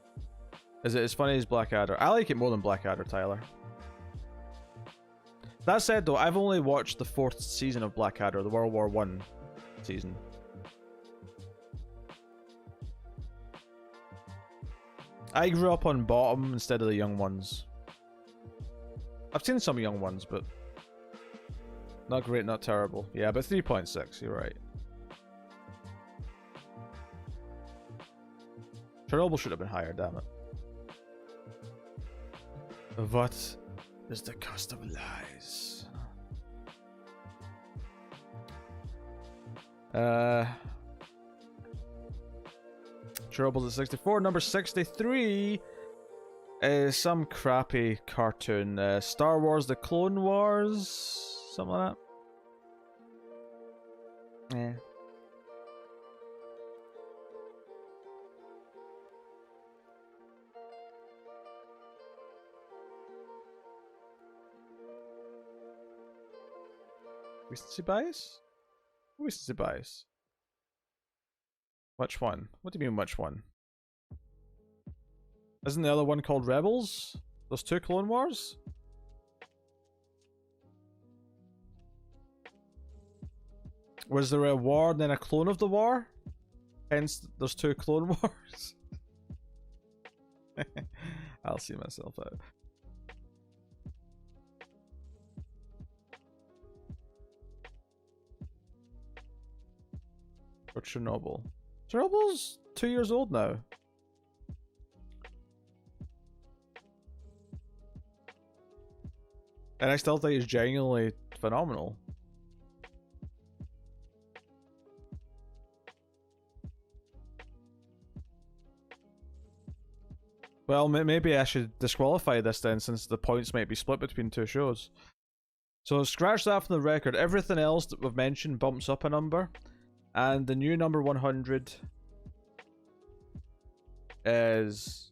Is it as funny as Blackadder? I like it more than Blackadder, Tyler. That said, though, I've only watched the 4th season of Blackadder, the World War I season. I grew up on Bottom instead of the Young Ones. I've seen some Young Ones, but not great, not terrible. Yeah, but 3.6, you're right. Chernobyl should have been higher, damn it. What is the cost of lies? Chernobyl at 64. Number 63 is some crappy cartoon. Star Wars The Clone Wars? Something like that. Yeah. Recency bias? Recency bias. Which one? What do you mean, which one? Isn't the other one called Rebels? Those 2 Clone Wars? Was there a war and then a clone of the war? Hence, there's 2 Clone Wars? I'll see myself out. Or Chernobyl. Chernobyl's 2 years old now. And I still think it's genuinely phenomenal. Well, maybe I should disqualify this then, since the points might be split between 2 shows. So scratch that from the record. Everything else that we've mentioned bumps up a number. And the new number 100 is...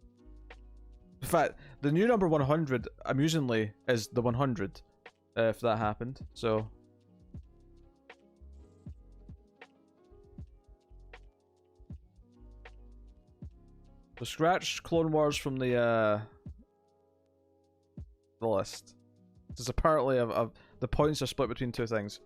In fact, the new number 100, amusingly, is the 100, if that happened, so... So scratch Clone Wars from the the list. Because apparently the points are split between two things.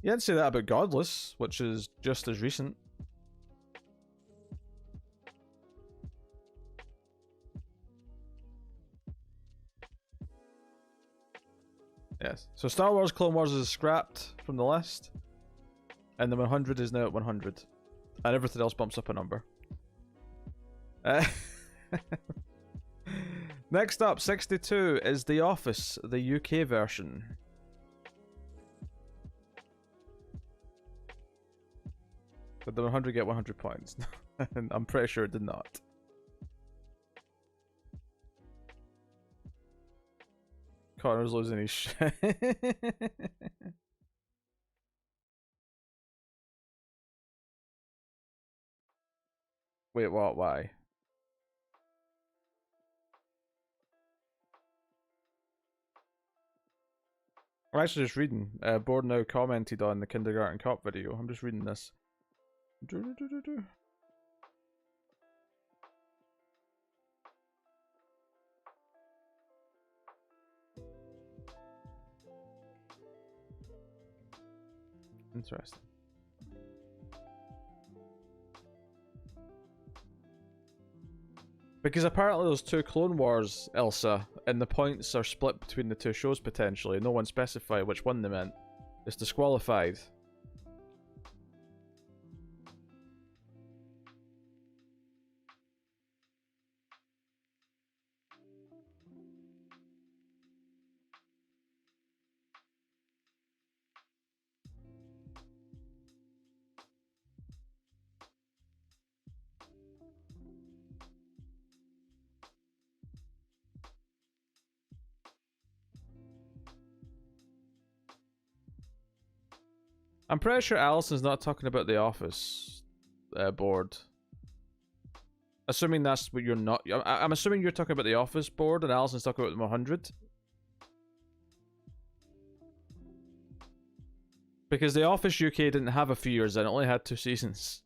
You didn't say that about Godless, which is just as recent. Yes. So Star Wars Clone Wars is scrapped from the list. And the 100 is now at 100. And everything else bumps up a number. Next up, 62 is The Office, the UK version. Did the 100 get 100 points? I'm pretty sure it did not. Connor's losing his shit. Wait, what? Why? I'm actually just reading. Board now commented on the Kindergarten Cop video. I'm just reading this. Interesting. Because apparently there's two Clone Wars, Elsa, and the points are split between the two shows potentially. No one specified which one they meant. It's disqualified. I'm pretty sure Alison's not talking about the Office board. Assuming that's what you're not... I'm assuming you're talking about the Office board and Alison's talking about the 100. Because the Office UK didn't have a few years in, it only had 2 seasons.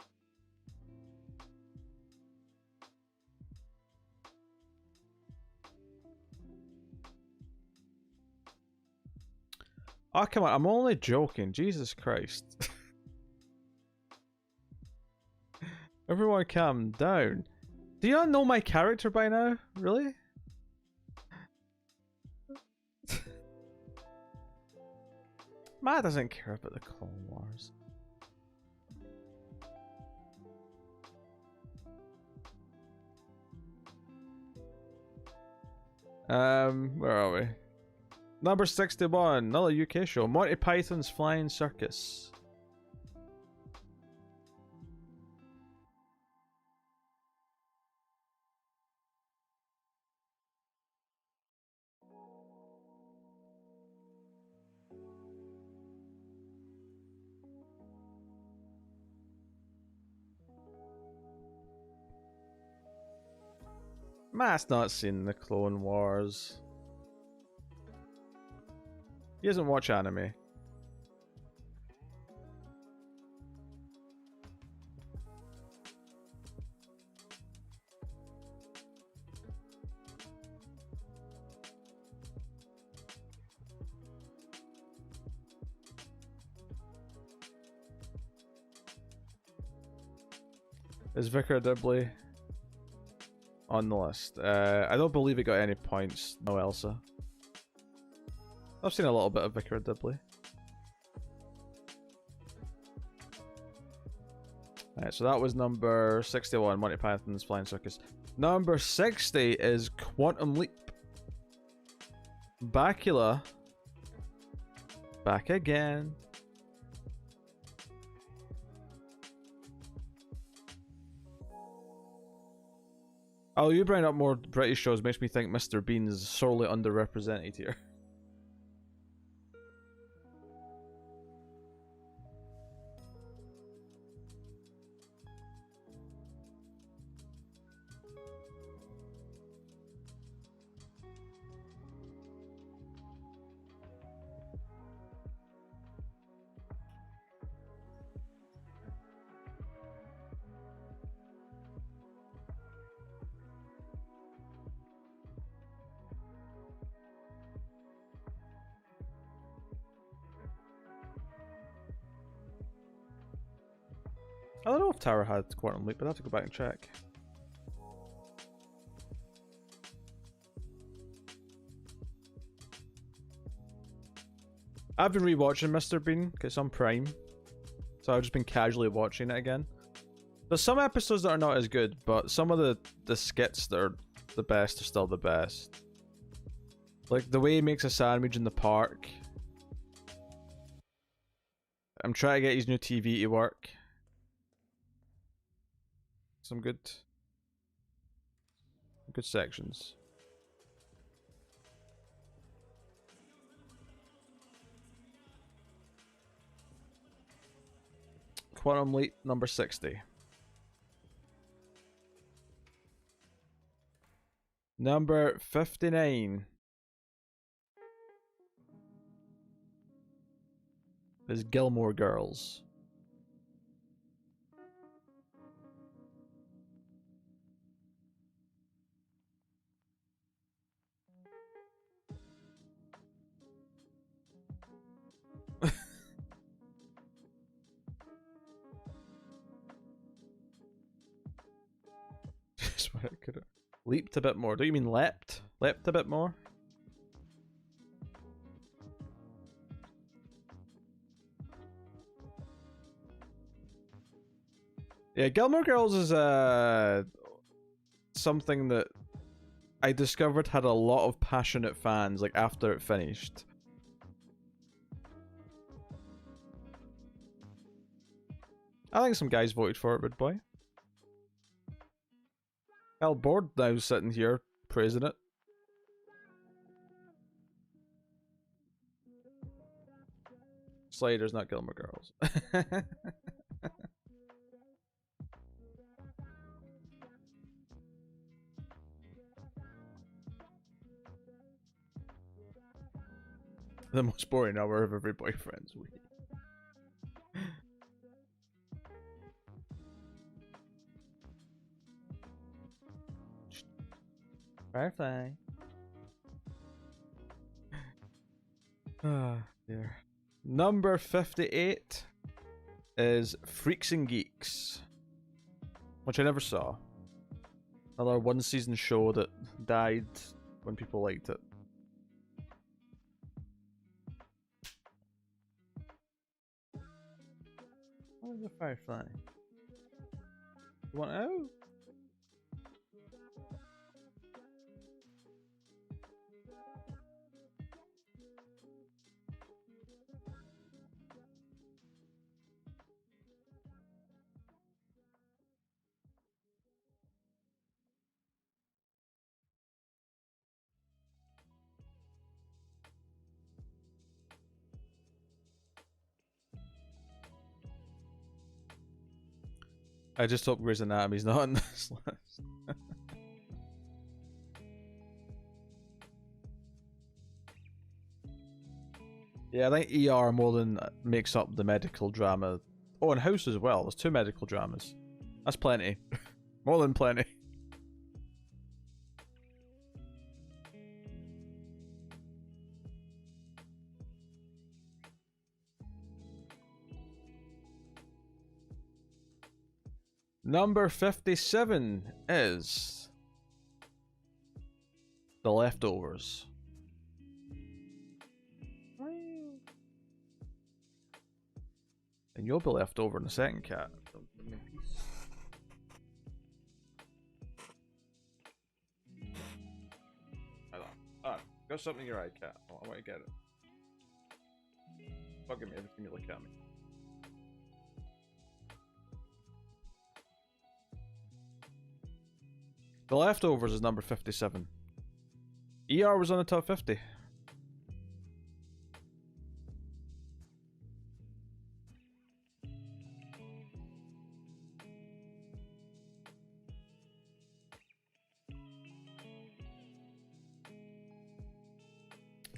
Oh, come on, I'm only joking. Jesus Christ. Everyone calm down. Do you not know my character by now? Really? Matt doesn't care about the Clone Wars. Where are we? Number 61, another UK show. Monty Python's Flying Circus. Matt's not seen the Clone Wars. He doesn't watch anime. Is Vicar Dibley on the list? I don't believe it got any points. No, Elsa. I've seen a little bit of Vicar Dibley. Alright, so that was number 61, Monty Python's Flying Circus. Number 60 is Quantum Leap. Bakula. Back again. Oh, you bring up more British shows makes me think Mr. Bean is sorely underrepresented here. I don't know if Tower had Quantum Leap, but I have to go back and check. I've been rewatching Mr. Bean because it's on Prime, so I've just been casually watching it again. There's some episodes that are not as good, but some of the skits that are the best are still the best. Like the way he makes a sandwich in the park. I'm trying to get his new TV to work. Some good sections. Quantum Leap number 60. Number 59 is Gilmore Girls. Just what I could have leaped a bit more. Do you mean leapt? Leapt a bit more? Yeah, Gilmore Girls is something that I discovered had a lot of passionate fans like after it finished. I think some guys voted for it, Red Boy. Hell, Board now sitting here praising it. Sliders, not Gilmore Girls. The most boring hour of every boyfriend's week. Firefly. Ah, dear. Number 58 is Freaks and Geeks, which I never saw. Another one-season show that died when people liked it. What is a firefly? You want out? I just hope Grey's Anatomy's not on this list. Yeah, I think ER more than makes up the medical drama. Oh, and House as well. There's 2 medical dramas. That's plenty. More than plenty. Number 57 is The Leftovers. And you'll be left over in a second, Cat. Ah, got something in your eye, Cat. I want to get it. Bugging me every time you look at me. The Leftovers is number 57. ER was on the top 50.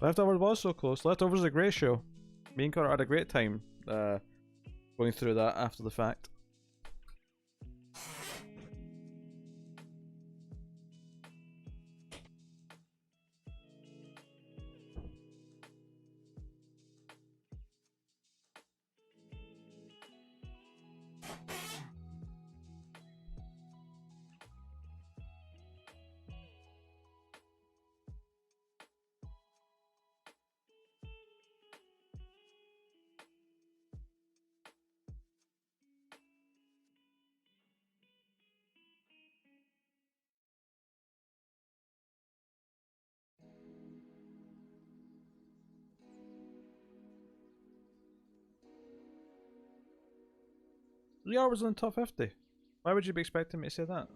Leftovers was so close. Leftovers is a great show. Me and Connor had a great time going through that after the fact. Liar was in the top 50. Why would you be expecting me to say that?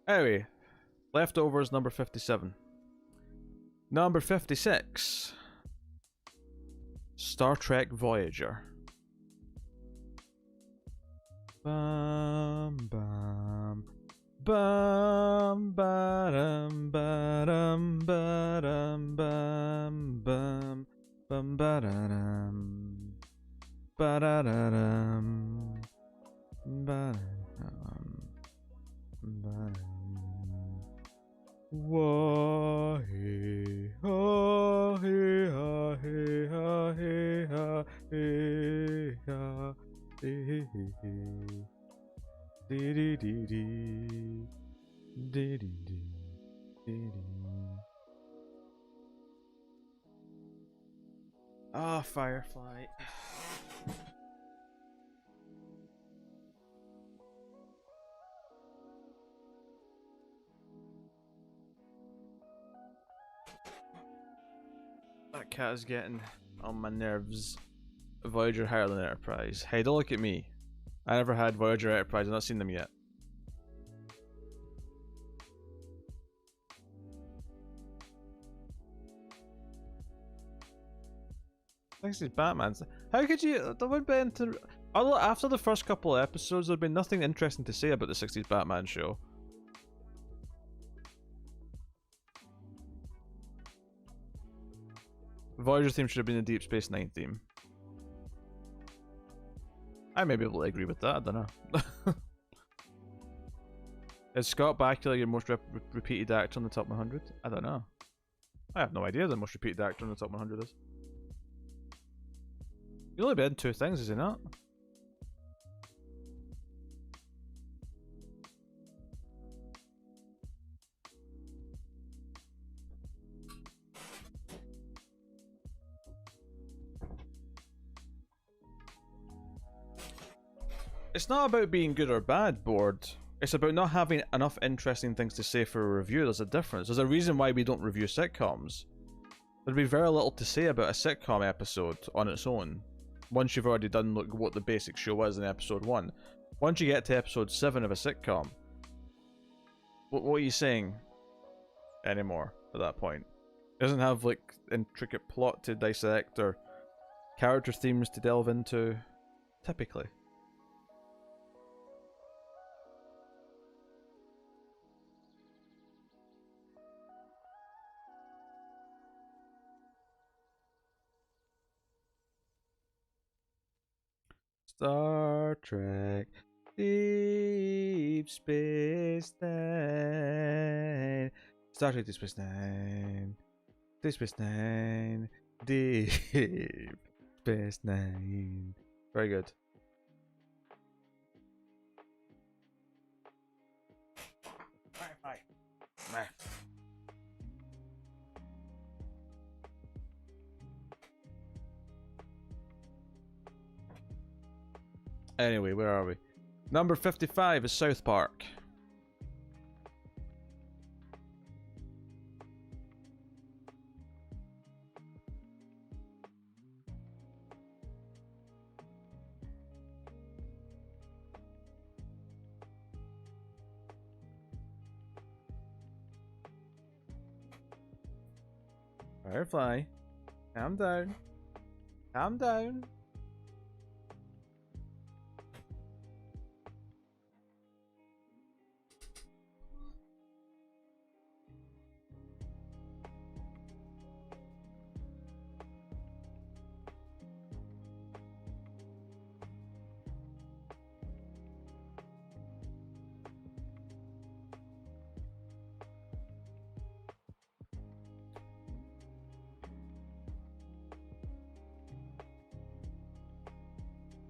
Anyway, Leftovers number 57. Number 56. Star Trek Voyager. Bum bum bum ba-dum ba-dum ba-dum bum bum bum ba-da-dum ba-da-da-dum ba-dum ba-dum. Wah-hey, ha-hey, ha-hey, ha-hey, ha-hey, ha-hey, dee-dee-dee-dee, dee-dee-dee-dee-dee. Ah, Firefly. That cat is getting on my nerves. Voyager higher than Enterprise. Hey, don't look at me. I never had Voyager Enterprise. I've not seen them yet. Thanks to Batman. How could you? That would be into. After the first couple of episodes, there'd been nothing interesting to say about the 60s Batman show. Voyager theme should have been the Deep Space Nine theme. I may be able to agree with that, I don't know. Is Scott Bakula your most repeated actor on the top 100? I don't know. I have no idea the most repeated actor on the top 100 is. He's only been in 2 things, is he not? It's not about being good or bad, Bored. It's about not having enough interesting things to say for a review. There's a difference. There's a reason why we don't review sitcoms. There'd be very little to say about a sitcom episode on its own. Once you've already done what the basic show is in episode 1. Once you get to episode 7 of a sitcom, what are you saying anymore at that point? It doesn't have like intricate plot to dissect or character themes to delve into, typically. Star Trek Deep Space Nine. Star Trek Deep Space Nine. Deep Space Nine. Deep Space Nine. Very good. Bye. Anyway, where are we? Number 55 is South Park. Firefly, calm down. Calm down.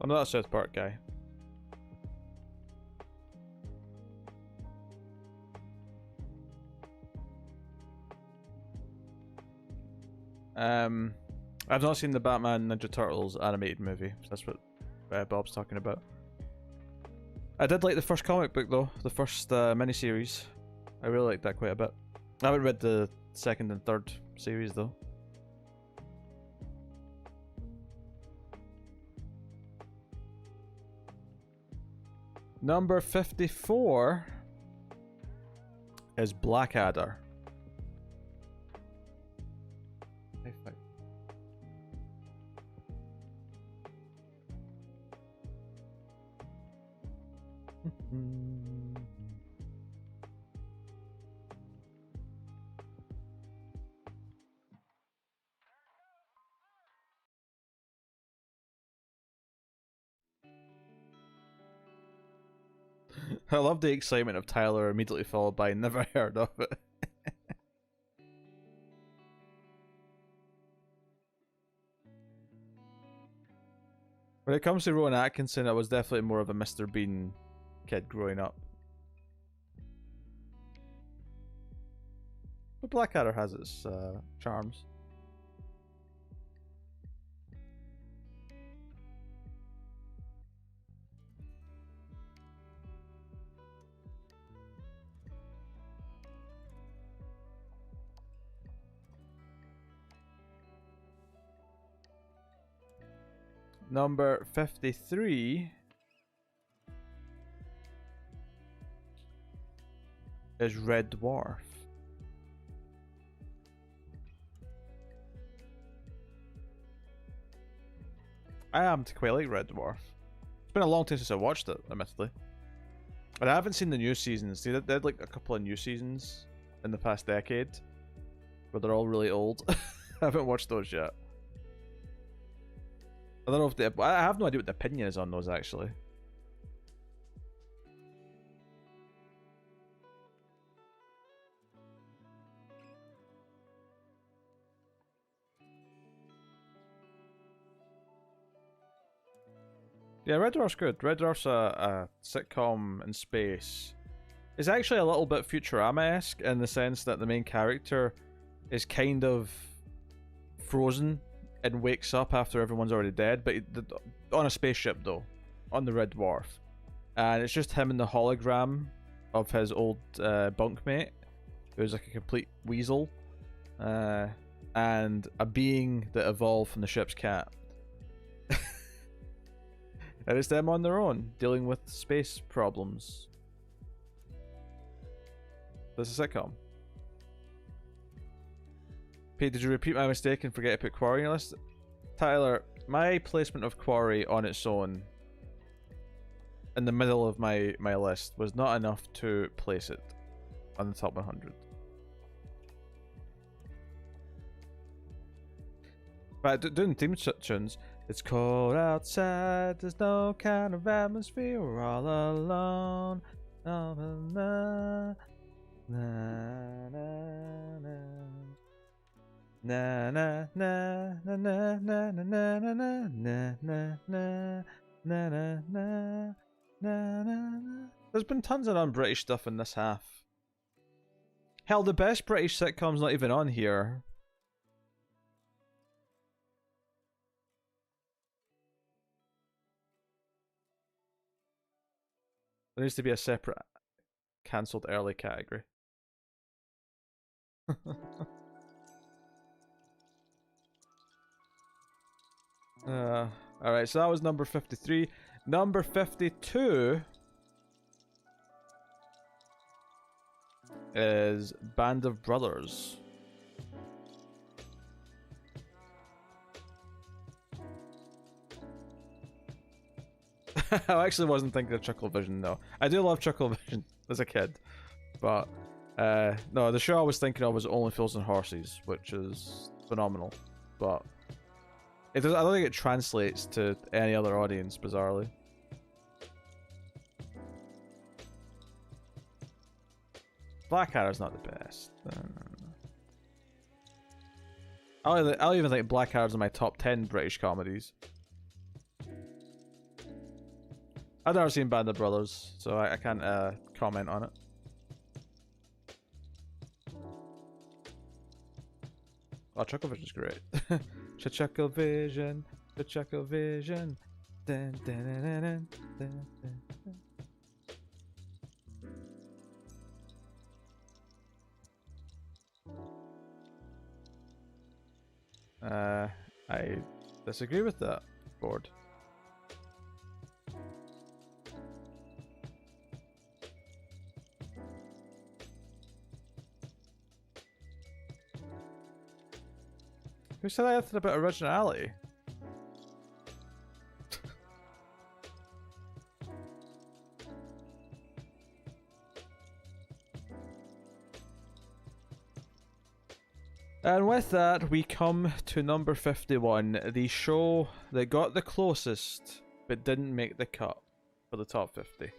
I'm not a South Park guy. I've not seen the Batman Ninja Turtles animated movie. So that's what Bob's talking about. I did like the first comic book though, the first miniseries. I really liked that quite a bit. I haven't read the second and third series though. Number 54 is Blackadder. High five. I love the excitement of Tyler immediately followed by never heard of it. When it comes to Rowan Atkinson, I was definitely more of a Mr. Bean kid growing up. But Blackadder has its charms. Number 53 is Red Dwarf. I happen to quite like Red Dwarf. It's been a long time since I watched it, admittedly. But I haven't seen the new seasons. They had like a couple of new seasons in the past decade, but they're all really old. I haven't watched those yet. I don't know if I have no idea what the opinion is on those actually. Yeah, Red Dwarf's good. Red Dwarf's a sitcom in space. It's actually a little bit Futurama-esque in the sense that the main character is kind of frozen and wakes up after everyone's already dead, but on a spaceship though, on the Red Dwarf, and it's just him and the hologram of his old bunkmate, who's like a complete weasel, and a being that evolved from the ship's cat. And it's them on their own dealing with space problems. This is a sitcom. Pete, did you repeat my mistake and forget to put Quarry on your list? Tyler, my placement of Quarry on its own in the middle of my list was not enough to place it on the top 100. But doing theme tunes, it's cold outside, there's no kind of atmosphere, we're all alone. Na, na, na, na, na. Na na na na na na na na na na na na na na na. There's been tons of non-British stuff in this half. Hell, the best British sitcom's not even on here. There needs to be a separate cancelled early category. Alright, so that was number 53. Number 52 is Band of Brothers. I actually wasn't thinking of Chucklevision though. I do love Chucklevision as a kid, but no, the show I was thinking of was Only Fools and Horses, which is phenomenal, but it does, I don't think it translates to any other audience, bizarrely. Blackadder's not the best. I'll even think Blackadder's in my top 10 British comedies. I've never seen Band of Brothers, so I can't comment on it. Oh, Chucklevision's great. Chucklevision, Chucklevision. Dun, dun, dun, dun, dun, dun, dun. I disagree with that, board. Who said anything about originality? And with that, we come to number 51, the show that got the closest but didn't make the cut for the top 50.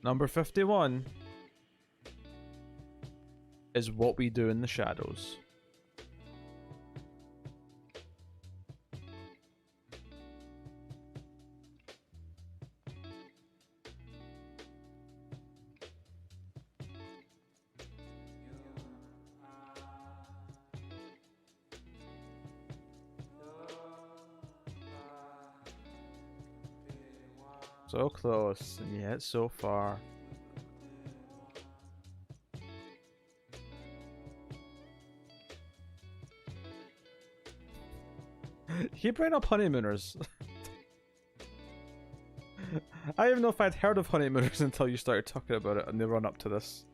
Number 51 is What We Do in the Shadows. So close, and yet so far. You bring up Honeymooners. I don't even know if I'd heard of Honeymooners until you started talking about it and the run up to this.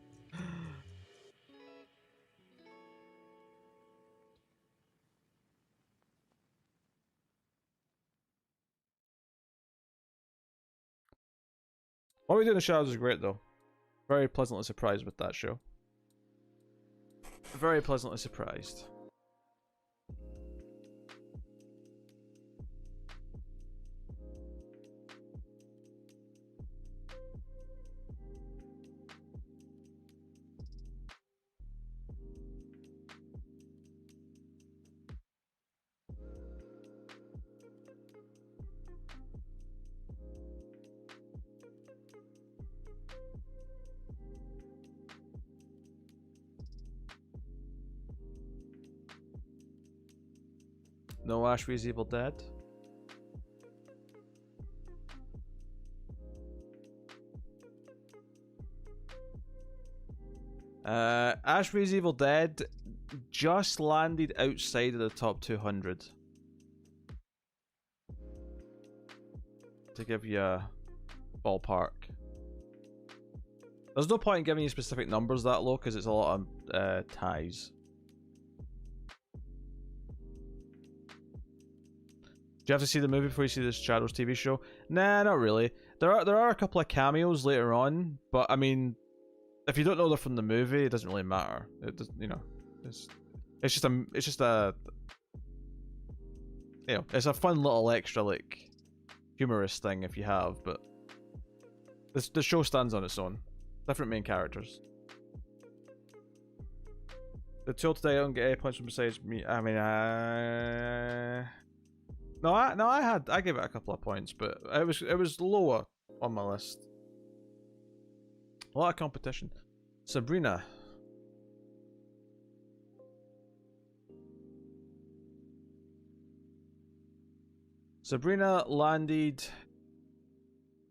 What We Do in the Shadows is great though. Very pleasantly surprised with that show. Very pleasantly surprised. No Ashby's Evil Dead. Ashby's Evil Dead just landed outside of the top 200. To give you a ballpark. There's no point in giving you specific numbers that low because it's a lot of ties. Do you have to see the movie before you see this Shadows TV show? Nah, not really. There are a couple of cameos later on, but I mean, if you don't know they're from the movie, it doesn't really matter. It does, you know, it's just a you know, it's a fun little extra like humorous thing if you have, but the show stands on its own. Different main characters. The total today I don't get 8 points from besides me. I mean, I gave it a couple of points, but it was lower on my list. A lot of competition. Sabrina. Sabrina landed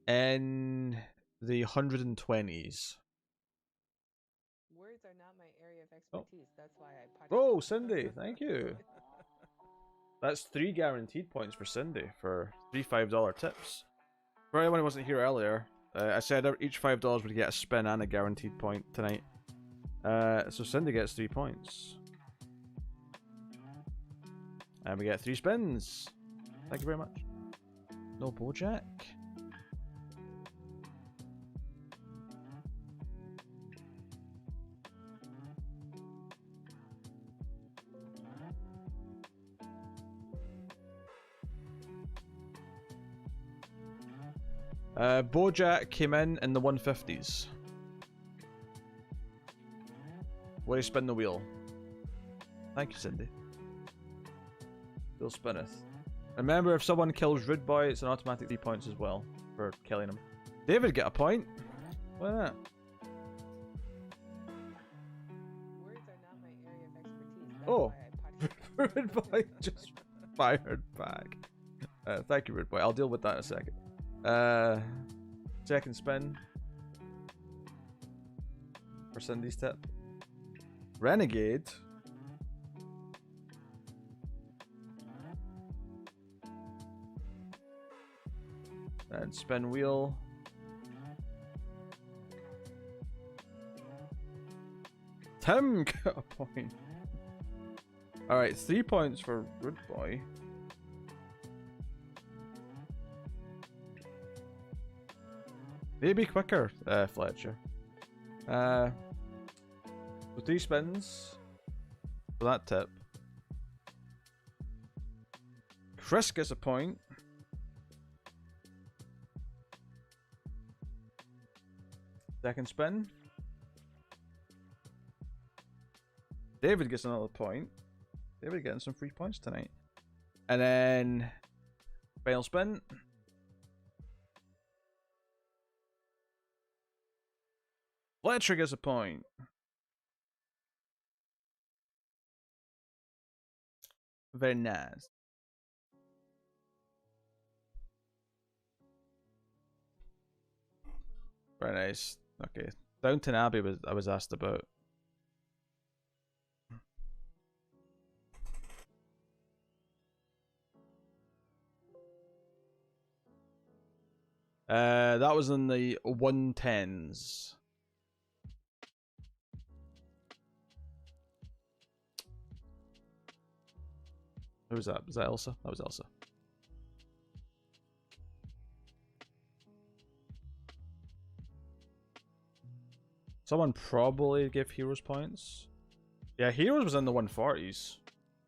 in the 120s. Words are not my area of expertise. That's why I Oh, Cindy, thank you. That's 3 guaranteed points for Cindy for 3 $5 tips. For anyone who wasn't here earlier, I said each $5 would get a spin and a guaranteed point tonight. So Cindy gets 3 points. And we get 3 spins. Thank you very much. No Bojack. Bojack came in the 150s. Where you spin the wheel. Thank you, Cindy. Wheel spinneth. Remember, if someone kills Rude Boy, it's an automatic 3 points as well for killing him. David get a point. Why not? Words are not my area of expertise. That's Oh, why Rude Boy just fired back. Thank you, Rude Boy. I'll deal with that in a second. Second spin for Cindy's tip. Renegade. And spin wheel. Tim got a point. Alright, 3 points for Rude Boy. Maybe quicker, Fletcher. So 3 spins for that tip. Chris gets a point. Second spin. David gets another point. David getting some free points tonight. And then final spin. Fletcher gets a point. Very nice. Very nice. Okay. Downton Abbey I was asked about. That was in the 110s. Who was that? Was that Elsa? That was Elsa. Someone probably gave Heroes points. Yeah, Heroes was in the 140s.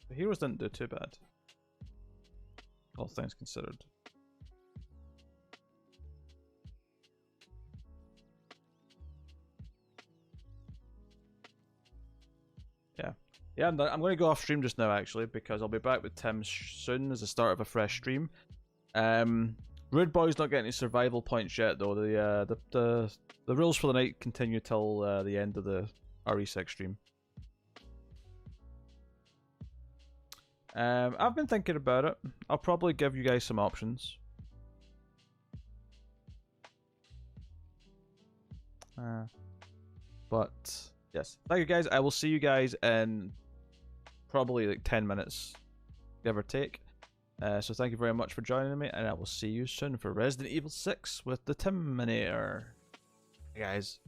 The Heroes didn't do too bad. All things considered. Yeah. Yeah, I'm going to go off stream just now, actually, because I'll be back with Tim soon as the start of a fresh stream. Rude Boy's not getting any survival points yet, though. The rules for the night continue till the end of the RE6 stream. I've been thinking about it. I'll probably give you guys some options. But yes, thank you guys. I will see you guys in probably like 10 minutes, give or take. So thank you very much for joining me, and I will see you soon for Resident Evil 6 with the Terminator. Hey guys.